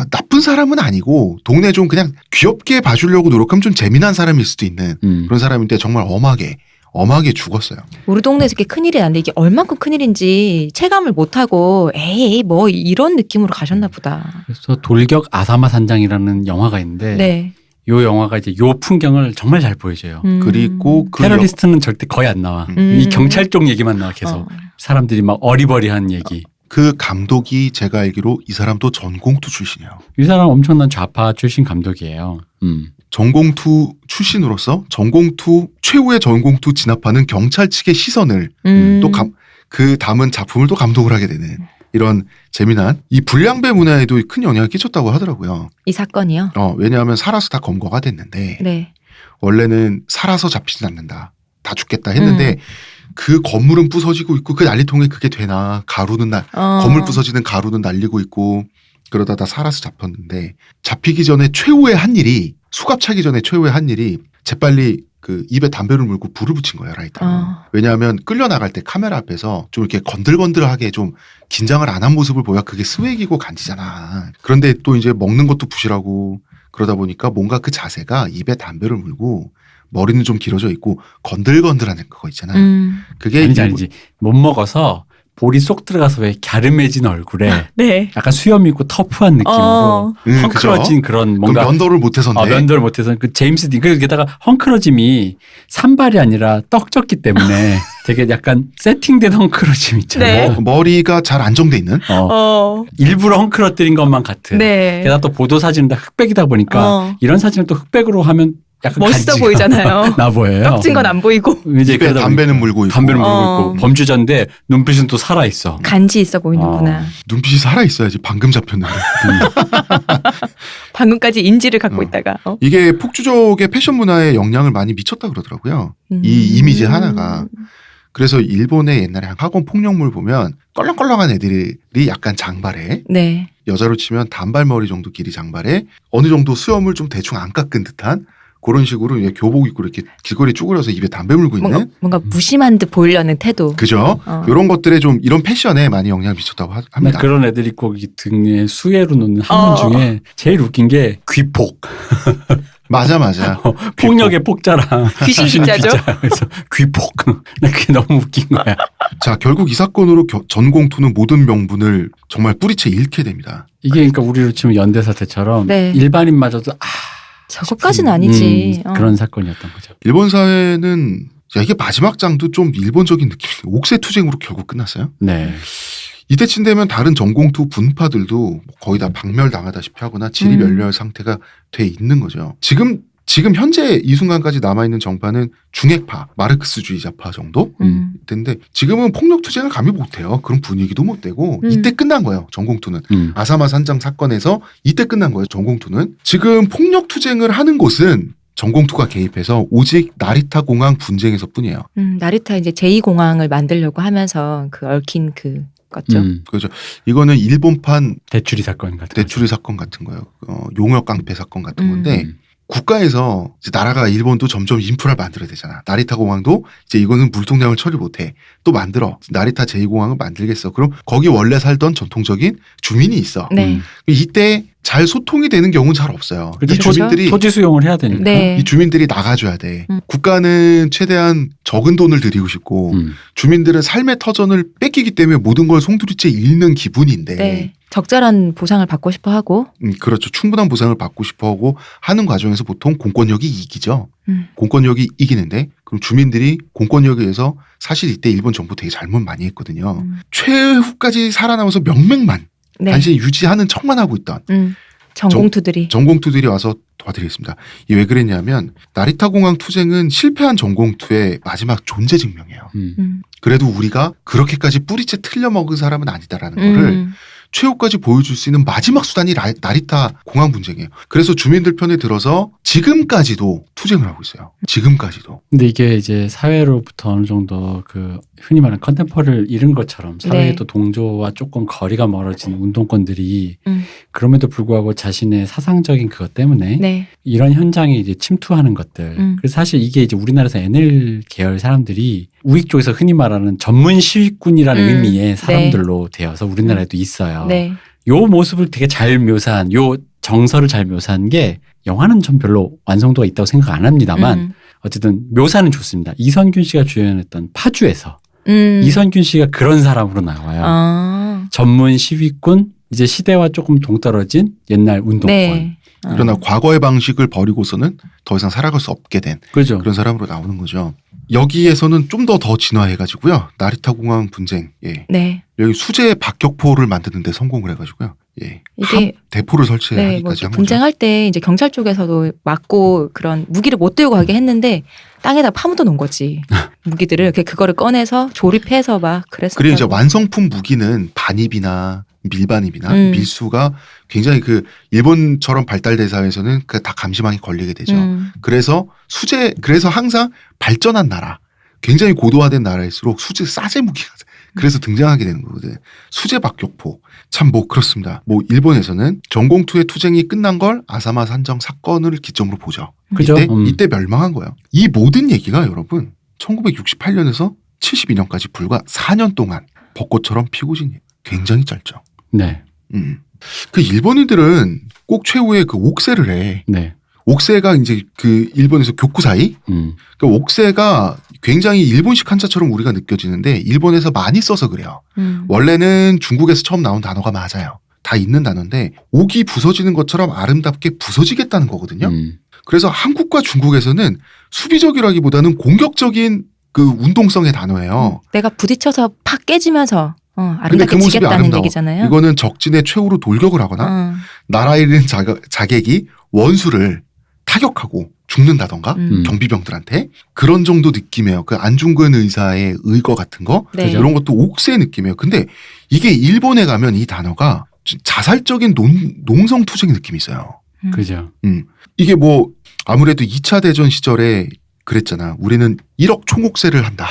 나쁜 사람은 아니고 동네 좀 그냥 귀엽게 봐주려고 노력하면 좀 재미난 사람일 수도 있는 그런 사람인데 정말 엄하게 죽었어요. 우리 동네에서 이렇게 큰일이 났는데 이게 얼만큼 큰일인지 체감을 못하고 에이 뭐 이런 느낌으로 가셨나 보다. 그래서 돌격 아사마 산장이라는 영화가 있는데 네. 요 영화가 이제 요 풍경을 정말 잘 보여줘요. 그리고 그 테러리스트는 절대 거의 안 나와. 이 경찰 쪽 얘기만 나와 계속. 사람들이 막 어리버리한 얘기. 그 감독이 제가 알기로 이 사람도 전공투 출신이에요. 이 사람 엄청난 좌파 출신 감독이에요. 전공투 출신으로서 전공투 최후의 전공투 진압하는 경찰 측의 시선을 또 그 담은 작품을 또 감독을 하게 되는 이런 재미난 이 불량배 문화에도 큰 영향을 끼쳤다고 하더라고요. 이 사건이요? 왜냐하면 살아서 다 검거가 됐는데 네. 원래는 살아서 잡히진 않는다. 다 죽겠다 했는데 그 건물은 부서지고 있고 그 난리통에 그게 되나 가루는 건물 부서지는 가루는 날리고 있고 그러다 다 살아서 잡혔는데 잡히기 전에 최후의 한 일이 수갑 차기 전에 최후의 한 일이 재빨리 그 입에 담배를 물고 불을 붙인 거예요 라이터로. 왜냐하면 끌려나갈 때 카메라 앞에서 좀 이렇게 건들건들하게 좀 긴장을 안 한 모습을 보여 그게 스웩이고 간지잖아. 그런데 또 이제 먹는 것도 부실하고 그러다 보니까 뭔가 그 자세가 입에 담배를 물고 머리는 좀 길어져 있고 건들건들하는 그거 있잖아. 그게 아니지. 못 먹어서 볼이 쏙 들어가서 왜 갸름해진 얼굴에 네. 약간 수염 있고 터프한 느낌으로 헝클어진 그런 뭔가 면도를 못해서인데. 면도를 못해서 그 제임스 딘 게다가 헝클어짐이 산발이 아니라 떡졌기 때문에 되게 약간 세팅된 헝클어짐 있잖아요. 네. 머리가 잘 안정돼 있는. 일부러 헝클어뜨린 것만 같은. 네. 게다가 또 보도 사진은 다 흑백이다 보니까 이런 사진을 또 흑백으로 하면 약간 멋있어 간지가 보이잖아요. 나 보여요. 떡진 건 안 보이고 이제 입에 담배는 물고 있고. 담배는 물고 있고 범죄자인데 눈빛은 또 살아 있어. 간지 있어 보이는구나. 눈빛이 살아 있어야지. 방금 잡혔는데. 방금까지 인지를 갖고 있다가. 이게 폭주족의 패션 문화에 영향을 많이 미쳤다 그러더라고요. 이 이미지 하나가. 그래서 일본의 옛날에 학원 폭력물 보면 껄렁껄렁한 애들이 약간 장발에 네. 여자로 치면 단발머리 정도 길이 장발에 어느 정도 수염을 좀 대충 안 깎은 듯한 그런 식으로 교복 입고 이렇게 길거리 쭈그려서 입에 담배 물고 있는 뭔가 무심한 듯 보이려는 태도. 그죠? 이런 것들에 좀 이런 패션에 많이 영향을 미쳤다고 합니다. 그런 애들이 꼭 등에 수혜로 놓는 한문 중에 제일 웃긴 게 귀폭. 맞아. 폭력의 폭자랑 귀신 기자죠. 그래서 귀폭. 그게 너무 웃긴 거야. 자, 결국 이 사건으로 전공투는 모든 명분을 정말 뿌리채 잃게 됩니다. 이게 그러니까 우리로 치면 연대사태처럼 네. 일반인마저도 저것까지는 아니지. 그런 사건이었던 거죠. 일본 사회는 이게 마지막 장도 좀 일본적인 느낌이에요. 옥새투쟁으로 결국 끝났어요. 네. 이때쯤 되면 다른 전공투 분파들도 거의 다 박멸당하다시피 하거나 지리멸렬 상태가 돼 있는 거죠. 지금 현재 이 순간까지 남아있는 정파는 중핵파, 마르크스주의자파 정도? 인데 지금은 폭력투쟁을 감히 못해요. 그런 분위기도 못 되고 이때 끝난 거예요. 전공투는. 아사마 산장 사건에서 이때 끝난 거예요. 전공투는. 지금 폭력투쟁을 하는 곳은 전공투가 개입해서 오직 나리타 공항 분쟁에서 뿐이에요. 나리타 이제 제2공항을 만들려고 하면서 그 얽힌 그 거죠. 그렇죠. 이거는 일본판 대추리 사건 같은 대추리 사건 같은 거예요. 용역 깡패 사건 같은 건데 국가에서 이제 나라가 일본도 점점 인프라를 만들어야 되잖아. 나리타 공항도 이제 이거는 물통량을 처리 못해. 또 만들어. 나리타 제2공항을 만들겠어. 그럼 거기 원래 살던 전통적인 주민이 있어. 네. 이때 잘 소통이 되는 경우는 잘 없어요. 그렇죠. 이 주민들이 토지 수용을 해야 되니까. 네. 이 주민들이 나가줘야 돼. 국가는 최대한 적은 돈을 들이고 싶고 주민들은 삶의 터전을 뺏기기 때문에 모든 걸 송두리째 잃는 기분인데 네. 적절한 보상을 받고 싶어 하고. 그렇죠. 충분한 보상을 받고 싶어 하고 하는 과정에서 보통 공권력이 이기죠. 공권력이 이기는데 그럼 주민들이 공권력에 의해서 사실 이때 일본 정부 되게 잘못 많이 했거든요. 최후까지 살아남아서 명맥만 네. 단순히 유지하는 척만 하고 있던 전공투들이 전공투들이 와서 봐드리겠습니다. 이 왜 그랬냐면 나리타 공항 투쟁은 실패한 전공투의 마지막 존재 증명이에요. 그래도 우리가 그렇게까지 뿌리째 틀려먹은 사람은 아니다라는 거를 최후까지 보여줄 수 있는 마지막 수단이 나리타 공항 분쟁이에요. 그래서 주민들 편에 들어서 지금까지도 투쟁을 하고 있어요. 지금까지도. 근데 이게 이제 사회로부터 어느 정도 그 흔히 말하는 컨템퍼를 잃은 것처럼 사회의 네. 또 동조와 조금 거리가 멀어진 운동권들이 그럼에도 불구하고 자신의 사상적인 그것 때문에 네. 이런 현장에 이제 침투하는 것들. 그래서 사실 이게 이제 우리나라에서 NL 계열 사람들이 우익 쪽에서 흔히 말하는 전문 시위꾼이라는 의미의 사람들로 되어서 우리나라에도 있어요. 네. 요 모습을 되게 잘 묘사한, 요 정서를 잘 묘사한 게 영화는 전 별로 완성도가 있다고 생각 안 합니다만 어쨌든 묘사는 좋습니다. 이선균 씨가 주연했던 파주에서 이선균 씨가 그런 사람으로 나와요. 아. 전문 시위꾼, 이제 시대와 조금 동떨어진 옛날 운동권. 네. 그러나 과거의 방식을 버리고서는 더 이상 살아갈 수 없게 된 그죠. 그런 사람으로 나오는 거죠. 여기에서는 좀 더 진화해가지고요. 나리타 공항 분쟁. 예. 네. 여기 수제 박격포를 만드는데 성공을 해가지고요. 예. 이게 대포를 네, 뭐 설치하기까지 한 거죠. 분쟁할 때 이제 경찰 쪽에서도 막고 그런 무기를 못 들고 가게 했는데 땅에다 파묻어 놓은 거지. 무기들을 그거를 꺼내서 조립해서 막 그랬었다고. 그리고 이제 완성품 무기는 반입이나 밀반입이나 밀수가 굉장히 그 일본처럼 발달된 사회에서는 그 다 감시망이 걸리게 되죠. 그래서 그래서 항상 발전한 나라, 굉장히 고도화된 나라일수록 싸제 무기가 그래서 등장하게 되는 거거든. 수제 박격포. 참 뭐 그렇습니다. 뭐 일본에서는 전공투의 투쟁이 끝난 걸 아사마 산정 사건을 기점으로 보죠. 그죠? 이때 멸망한 거예요. 이 모든 얘기가 여러분 1968년에서 72년까지 불과 4년 동안 벚꽃처럼 피고 진 굉장히 짧죠. 네. 그 일본인들은 꼭 최후의 그 옥새를 해. 네. 옥새가 이제 그 일본에서 교쿠사이. 그 옥새가 굉장히 일본식 한자처럼 우리가 느껴지는데 일본에서 많이 써서 그래요. 원래는 중국에서 처음 나온 단어가 맞아요. 다 있는 단어인데 옥이 부서지는 것처럼 아름답게 부서지겠다는 거거든요. 그래서 한국과 중국에서는 수비적이라기보다는 공격적인 그 운동성의 단어예요. 내가 부딪혀서 팍 깨지면서 근데 아름답게 그 모습이 지겠다는 아름다워. 얘기잖아요. 이거는 적진의 최후로 돌격을 하거나 나라에 있는 자객이 원수를 타격하고 죽는다던가 경비병들한테 그런 정도 느낌이에요. 그 안중근 의사의 의거 같은 거 네. 이런 것도 옥새 느낌이에요. 근데 이게 일본에 가면 이 단어가 자살적인 농성 투쟁의 느낌이 있어요. 그죠. 이게 뭐 아무래도 2차 대전 시절에 그랬잖아. 우리는 1억 총옥새를 한다.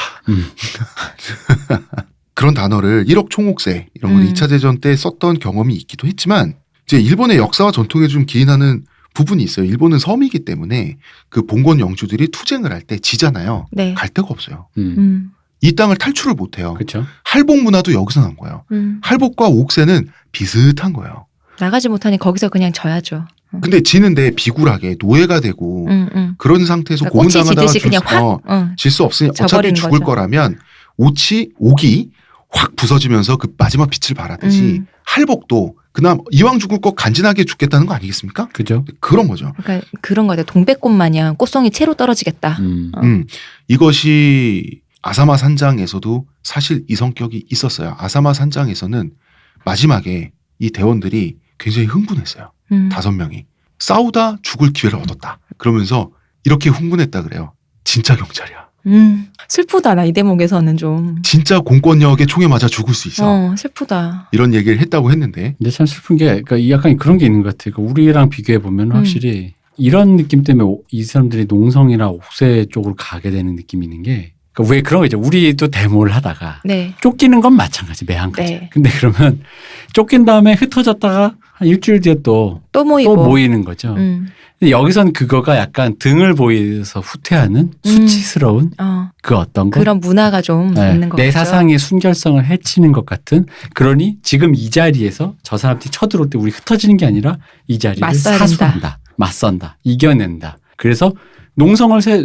그런 단어를 1억 총옥새 이런 걸 2차 대전 때 썼던 경험이 있기도 했지만 이제 일본의 역사와 전통에 좀 기인하는 부분이 있어요. 일본은 섬이기 때문에 그 봉건 영주들이 투쟁을 할 때 지잖아요. 네. 갈 데가 없어요. 그 이 땅을 탈출을 못 해요. 그렇죠. 할복 문화도 여기서 난 거예요. 할복과 옥새는 비슷한 거예요. 나가지 못하니 거기서 그냥 져야죠. 근데 지는데 비굴하게 노예가 되고 그런 상태에서 그러니까 꽃이 고문당하다가 지듯이 그냥 확 질 수 없으니 어차피 져버리는 죽을 거죠. 거라면 옥이 확 부서지면서 그 마지막 빛을 발하듯이 할복도 그나마 이왕 죽을 거 간지나게 죽겠다는 거 아니겠습니까? 그죠. 그런 거죠. 그러니까 그런 거 같아요. 동백꽃 마냥 꽃송이 채로 떨어지겠다. 이것이 아사마 산장에서도 사실 이 성격이 있었어요. 아사마 산장에서는 마지막에 이 대원들이 굉장히 흥분했어요. 5명이. 싸우다 죽을 기회를 얻었다. 그러면서 이렇게 흥분했다 그래요. 진짜 경찰이야. 슬프다. 나 이 대목에서는 좀. 진짜 공권력에 총에 맞아 죽을 수 있어. 슬프다. 이런 얘기를 했다고 했는데 근데 참 슬픈 게, 그러니까 약간 그런 게 있는 것 같아요. 그러니까 우리랑 비교해 보면 확실히 이런 느낌 때문에 이 사람들이 농성이나 옥새 쪽으로 가게 되는 느낌이 있는 게, 그러니까 왜 그런 거 있죠. 우리도 데모를 하다가 네. 쫓기는 건 마찬가지, 매한가지. 네. 근데 그러면 쫓긴 다음에 흩어졌다가 한 일주일 뒤에 또 모이고. 모이는 거죠. 근데 여기선 그거가 약간 등을 보여서 후퇴하는 수치스러운 그 어떤 것. 그런 문화가 좀 있는 것 내 같죠. 사상의 순결성을 해치는 것 같은. 그러니 지금 이 자리에서 저 사람들이 쳐들어올 때 우리 흩어지는 게 아니라 이 자리를 맞서야 사수한다. 맞선다. 이겨낸다. 그래서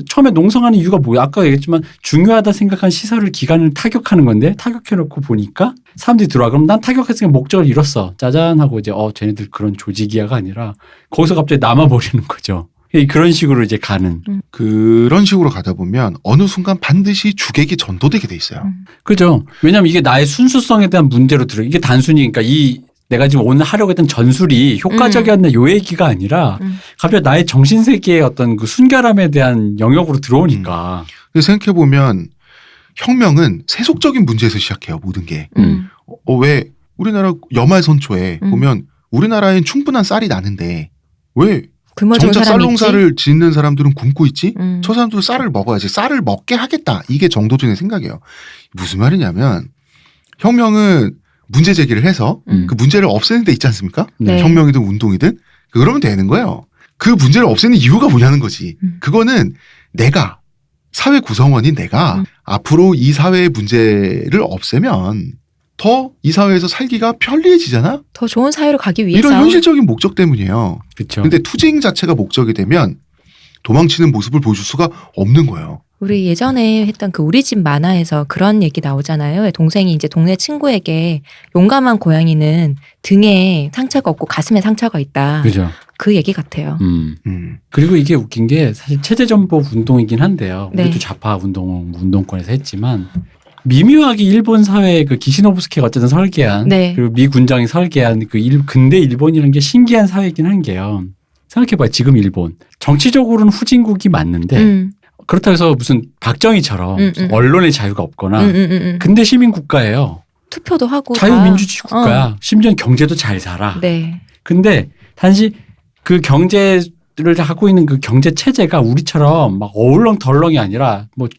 처음에 농성하는 이유가 뭐야? 아까 얘기했지만 중요하다 생각한 시설을 기관을 타격하는 건데 타격해놓고 보니까 사람들이 들어와. 그럼 난 타격했으니까 목적을 이뤘어. 짜잔 하고 이제 쟤네들 그런 조직이야가 아니라 거기서 갑자기 남아버리는 거죠. 그런 식으로 이제 가는. 그런 식으로 가다 보면 어느 순간 반드시 주객이 전도되게 돼 있어요. 그죠. 왜냐하면 이게 나의 순수성에 대한 문제로 들어. 이게 단순히 그러니까 이 내가 지금 오늘 하려고 했던 전술이 효과적이었나 요 얘기가 아니라 갑자기 나의 정신세계의 어떤 그 순결함에 대한 영역으로 들어오니까. 생각해보면 혁명은 세속적인 문제에서 시작해요. 모든 게. 왜 우리나라 여말선초에 보면 우리나라엔 충분한 쌀이 나는데 왜 굶어 죽은 정작 사람이 쌀농사를 짓는 사람들은 굶고 있지? 있지? 저 사람들은 쌀을 먹어야지. 쌀을 먹게 하겠다. 이게 정도전의 생각이에요. 무슨 말이냐면 혁명은 문제 제기를 해서 그 문제를 없애는 데 있지 않습니까? 네. 혁명이든 운동이든 그러면 되는 거예요. 그 문제를 없애는 이유가 뭐냐는 거지. 그거는 내가 사회 구성원인 내가 앞으로 이 사회의 문제를 없애면 더 이 사회에서 살기가 편리해지잖아? 더 좋은 사회로 가기 위해서. 이런 현실적인 목적 때문이에요. 그렇죠. 근데 투쟁 자체가 목적이 되면 도망치는 모습을 보여줄 수가 없는 거예요. 우리 예전에 했던 그 우리 집 만화에서 그런 얘기 나오잖아요. 동생이 이제 동네 친구에게 용감한 고양이는 등에 상처가 없고 가슴에 상처가 있다. 그죠. 그 얘기 같아요. 그리고 이게 웃긴 게 사실 체제전복 운동이긴 한데요. 네. 우리도 좌파 운동권에서 했지만 미묘하게 일본 사회의 그 기시노부스케가 어쨌든 설계한 네. 그리고 미 군정이 설계한 그 근대 일본이라는 게 신기한 사회이긴 한 게요. 생각해봐요. 지금 일본 정치적으로는 후진국이 맞는데 그렇다고 해서 무슨 박정희처럼 언론의 자유가 없거나 근대 시민 국가예요. 투표도 하고 자유민주주의 국가야. 심지어 경제도 잘 살아. 네. 근데 단지 그 경제를 갖고 있는 그 경제 체제가 우리처럼 막 어울렁덜렁이 아니라 뭐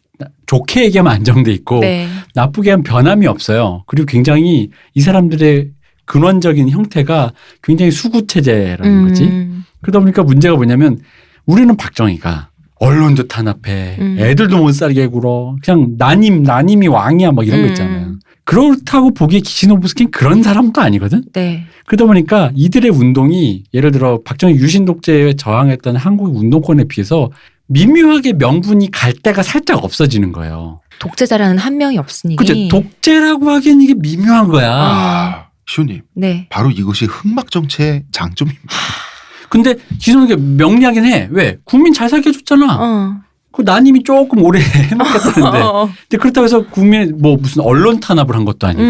좋게 얘기하면 안정돼 있고 네. 나쁘게 하면 변함이 없어요. 그리고 굉장히 이 사람들의 근원적인 형태가 굉장히 수구 체제라는 거지. 그러다 보니까 문제가 뭐냐면 우리는 박정희가 언론도 탄압해, 애들도 못 살게 굴어, 그냥 난임이 왕이야 막 이런 거 있잖아요. 그렇다고 보기에 기시노부스키는 그런 사람도 아니거든. 네. 그러다 보니까 이들의 운동이 예를 들어 박정희 유신 독재에 저항했던 한국 운동권에 비해서 미묘하게 명분이 갈 데가 살짝 없어지는 거예요. 독재자라는 한 명이 없으니. 그치? 독재라고 하기엔 이게 미묘한 거야. 시호님. 네. 바로 이것이 흑막 정치의 장점입니다. 근데 기존에 명리하긴 해. 왜? 국민 잘 살게 해줬잖아. 그 난임이 조금 오래 해먹겠다는데. 근데 그렇다고 해서 국민 뭐 무슨 언론 탄압을 한 것도 아니고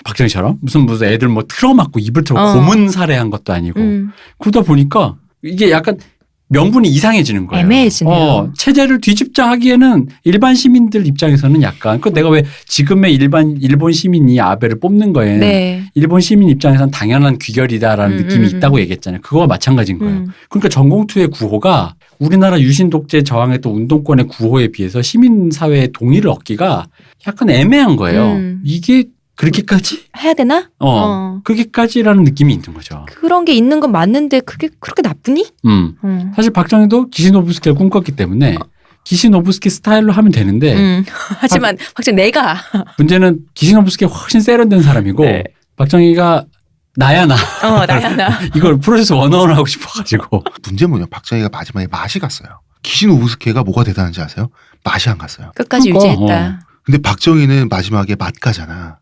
박정희처럼 무슨 애들 뭐 틀어막고 입을 틀어 고문 살해한 것도 아니고 그러다 보니까 이게 약간 명분이 이상해지는 거예요. 애매해지네요. 체제를 뒤집자 하기에는 일반 시민들 입장에서는 약간 그 내가 왜 지금의 일본 시민이 아베를 뽑는 거에 네. 일본 시민 입장에서는 당연한 귀결이다라는 느낌이 있다고 얘기했잖아요. 그거와 마찬가지인 거예요. 그러니까 전공투의 구호가 우리나라 유신 독재 저항했던 운동권의 구호에 비해서 시민 사회의 동의를 얻기가 약간 애매한 거예요. 이게 그렇게까지? 해야 되나? 그렇게까지라는 느낌이 있는 거죠. 그런 게 있는 건 맞는데 그게 그렇게 나쁘니? 사실 박정희도 기시노부스키를 꿈꿨기 때문에 기시노부스키 스타일로 하면 되는데 하지만 박정희 내가 문제는 기시노부스키가 훨씬 세련된 사람이고 네. 박정희가 나야 나. 나야 나. 이걸 프로세스 원어원 하고 싶어가지고. 문제 뭐냐. 박정희가 마지막에 맛이 갔어요. 기시노부스케가 뭐가 대단한지 아세요? 맛이 안 갔어요. 끝까지 그러니까, 유지했다. 근데 박정희는 마지막에 맛 가잖아.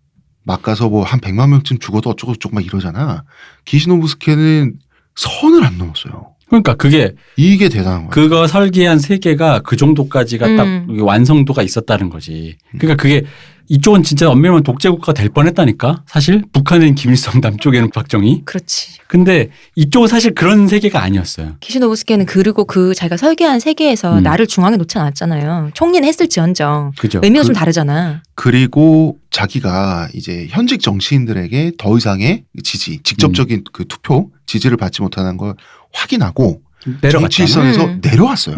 맛 가서 뭐 한 100만 명쯤 죽어도 어쩌고저쩌고 막 이러잖아. 기시노부스케는 선을 안 넘었어요. 그러니까 그게 이게 대단한 거야. 그거 설계한 세계가 그 정도까지가 딱 완성도가 있었다는 거지. 그러니까 그게 이쪽은 진짜 엄밀히 말하면 독재국가가 될 뻔했다니까. 사실 북한은 김일성, 남쪽에는 박정희. 그렇지. 근데 이쪽은 사실 그런 세계가 아니었어요. 기시노부스케는 그리고 그 자기가 설계한 세계에서 나를 중앙에 놓지 않았잖아요. 총리는 했을지언정. 그죠. 의미가 좀 다르잖아. 그리고 자기가 이제 현직 정치인들에게 더 이상의 지지, 직접적인 그 투표, 지지를 받지 못하는 걸 확인하고 정치선에서 내려왔어요.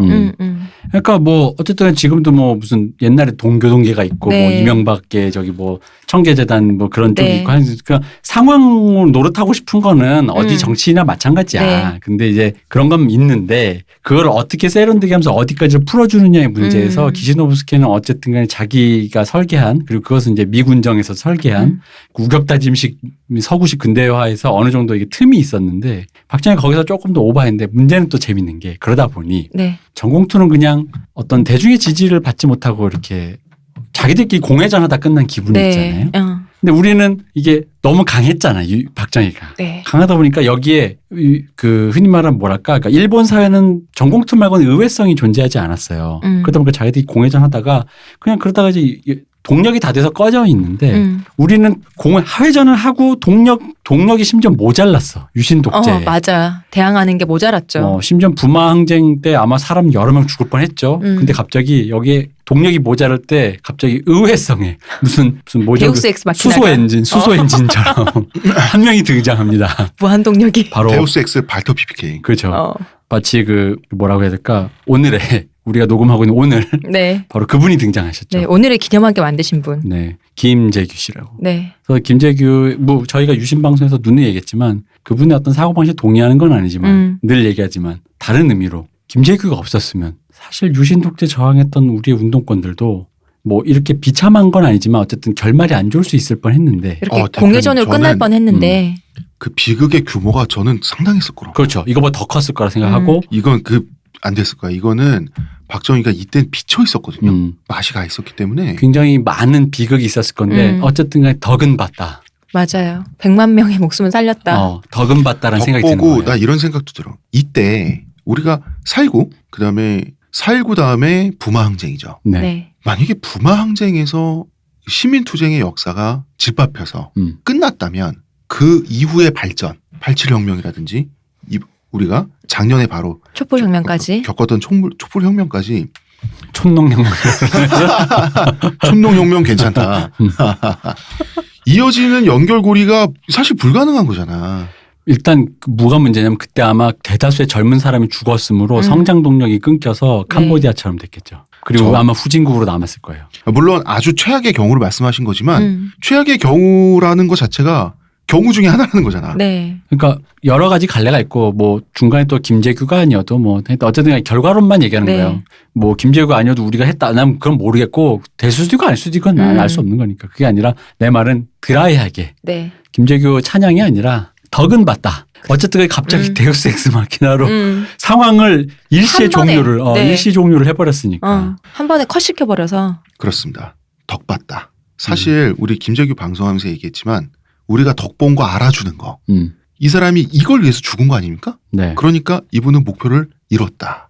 그러니까 뭐 어쨌든 지금도 뭐 무슨 옛날에 동교동계가 있고 네. 뭐 이명박계 저기 뭐 청계재단 뭐 그런 쪽이 네. 있고 그러니까 상황을 노릇하고 싶은 거는 어디 정치나 마찬가지야. 네. 근데 이제 그런 건 있는데 그걸 어떻게 세련되게 하면서 어디까지 풀어주느냐의 문제에서 기시노부스케는 어쨌든 간에 자기가 설계한 그리고 그것은 이제 미군정에서 설계한 우격다짐식 서구식 근대화에서 어느 정도 이게 틈이 있었는데 박정희 거기서 조금 더 오버했는데 문제는 또 재밌는 게 그러다 보니 네. 전공투는 그냥 어떤 대중의 지지를 받지 못하고 이렇게 자기들끼리 공회전하다 끝난 기분이 있잖아요. 근데 우리는 이게 너무 강했잖아, 박정희가. 네. 강하다 보니까 여기에 그 흔히 말하면 뭐랄까, 그러니까 일본 사회는 전공투 말고는 의외성이 존재하지 않았어요. 그러다 보니까 자기들이 공회전하다가 그냥 그러다가 이제 동력이 다 돼서 꺼져 있는데 우리는 회전을 하고 동력이 심지어 모자랐어. 유신 독재. 맞아. 대항하는 게 모자랐죠. 심지어 부마 항쟁 때 아마 사람 여러 명 죽을 뻔했죠. 근데 갑자기 여기에 동력이 모자랄 때 갑자기 의외성에 무슨 뭐죠? 데우스 엑스 마키나가. 수소 엔진처럼 한 명이 등장합니다. 무한 동력이. 바로 데우스 엑스 발터 PPK. 그렇죠. 마치 뭐라고 해야 될까? 오늘의 우리가 녹음하고 있는 오늘 네. 바로 그분이 등장하셨죠. 네. 오늘의 기념하게 만드신 분. 네, 김재규 씨라고. 네. 그래서 김재규 저희가 유신 방송에서 누누이 얘기했지만 그분의 어떤 사고 방식 동의하는 건 아니지만 늘 얘기하지만 다른 의미로 김재규가 없었으면 사실 유신 독재 저항했던 우리의 운동권들도 뭐 이렇게 비참한 건 아니지만 어쨌든 결말이 안 좋을 수 있을 뻔했는데 이렇게 대표님, 공회전으로 끝날 저는 뻔했는데 그 비극의 규모가 저는 상당했을 거라고. 그렇죠. 이거보다 더 컸을 거라 생각하고 이건 안 됐을 거야. 이거는 박정희가 이때 비쳐 있었거든요. 맛이 가 있었기 때문에. 굉장히 많은 비극이 있었을 건데 어쨌든 간에 덕은 봤다. 맞아요. 100만 명의 목숨을 살렸다. 덕은 봤다라는 생각이 드는 덕보고 거예요. 나 이런 생각도 들어. 이때 우리가 4.19 그다음에 4.19 다음에 부마항쟁이죠. 네. 네. 만약에 부마항쟁에서 시민투쟁의 역사가 짓밟혀서 끝났다면 그 이후의 발전, 87혁명이라든지 우리가 작년에 바로 촛불혁명까지. 겪었던 촛불혁명까지 촌농혁명. 촌농혁명 괜찮다. 이어지는 연결고리가 사실 불가능한 거잖아. 일단 뭐가 문제냐면 그때 아마 대다수의 젊은 사람이 죽었으므로 성장 동력이 끊겨서 캄보디아처럼 됐겠죠. 그리고 아마 후진국으로 남았을 거예요. 물론 아주 최악의 경우를 말씀하신 거지만 최악의 경우라는 것 자체가 경우 중에 하나라는 거잖아. 네. 그러니까 여러 가지 갈래가 있고 뭐 중간에 또 김재규가 아니어도 뭐 어쨌든 결과론만 얘기하는 네. 거예요. 뭐 김재규가 아니어도 우리가 했다. 난 그건 모르겠고 될 수도 있고 아닐 수도 있고 알 수 없는 거니까. 그게 아니라 내 말은 드라이하게 네. 김재규 찬양이 아니라 덕은 봤다. 어쨌든 갑자기 데우스 엑스 마키나로 상황을 일시의 한 번에. 종료를 네. 일시 종료를 해버렸으니까. 한 번에 컷 시켜버려서. 그렇습니다. 덕 봤다. 사실 우리 김재규 방송하면서 얘기했지만 우리가 덕 본 거 알아주는 거. 이 사람이 이걸 위해서 죽은 거 아닙니까? 네. 그러니까 이분은 목표를 이뤘다.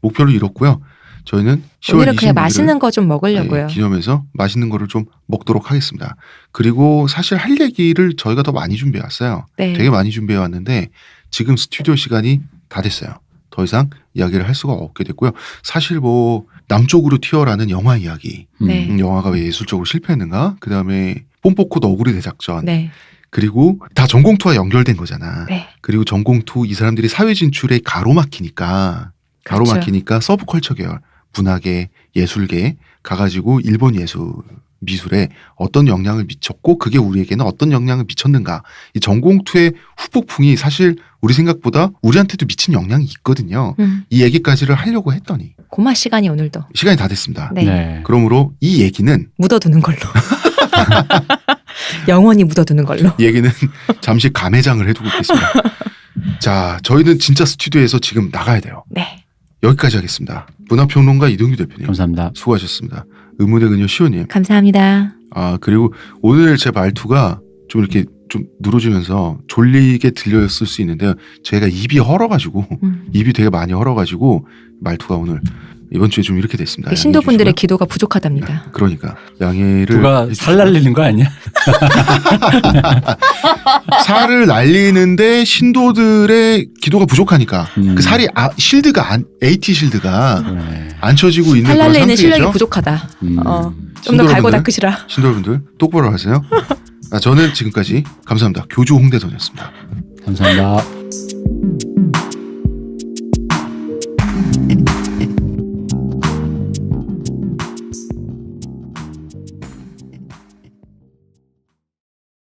목표를 이뤘고요. 저희는 10월 오늘은 26일 그냥 맛있는 거 좀 먹으려고요. 기념해서 맛있는 거를 좀 먹도록 하겠습니다. 그리고 사실 할 얘기를 저희가 더 많이 준비해 왔어요. 네. 되게 많이 준비해 왔는데 지금 스튜디오 시간이 다 됐어요. 더 이상 이야기를 할 수가 없게 됐고요. 사실 뭐 남쪽으로 튀어라는 영화 이야기. 네. 영화가 왜 예술적으로 실패했는가? 그다음에 뽐뽀코 너구리 대작전. 네. 그리고 다 전공투와 연결된 거잖아. 네. 그리고 전공투 이 사람들이 사회 진출에 가로막히니까 그렇죠. 서브컬처 계열, 문화계, 예술계 가가지고 일본 미술에 어떤 영향을 미쳤고 그게 우리에게는 어떤 영향을 미쳤는가. 이 전공투의 후폭풍이 사실 우리 생각보다 우리한테도 미친 영향이 있거든요. 이 얘기까지를 하려고 했더니 고마 시간이 오늘도. 시간이 다 됐습니다. 네. 네. 그러므로 이 얘기는 묻어두는 걸로. 영원히 묻어두는 걸로. 이 얘기는 잠시 감회장을 해두고 있겠습니다. 자, 저희는 진짜 스튜디오에서 지금 나가야 돼요. 네. 여기까지 하겠습니다. 문화평론가 이동규 대표님. 감사합니다. 수고하셨습니다. 의무대 그녀 시호님. 감사합니다. 그리고 오늘 제 말투가 좀 이렇게 좀 늘어지면서 졸리게 들렸을 수 있는데요. 제가 입이 헐어가지고 입이 되게 많이 헐어가지고 말투가 오늘 이번 주에 좀 이렇게 됐습니다. 신도분들의 양해해 주시고요. 기도가 부족하답니다. 그러니까 양해를 누가 해주시고. 살 날리는 거 아니야? 살을 날리는데 신도들의 기도가 부족하니까 그 살이 실드가 AT 실드가 네. 안 쳐지고 있는 그런 살날리는 실력이 상태죠. 부족하다. 좀 더 신도분들. 갈고 닦으시라. 신도분들 똑바로 하세요. 저는 지금까지 감사합니다. 교주 홍대선이었습니다. 감사합니다.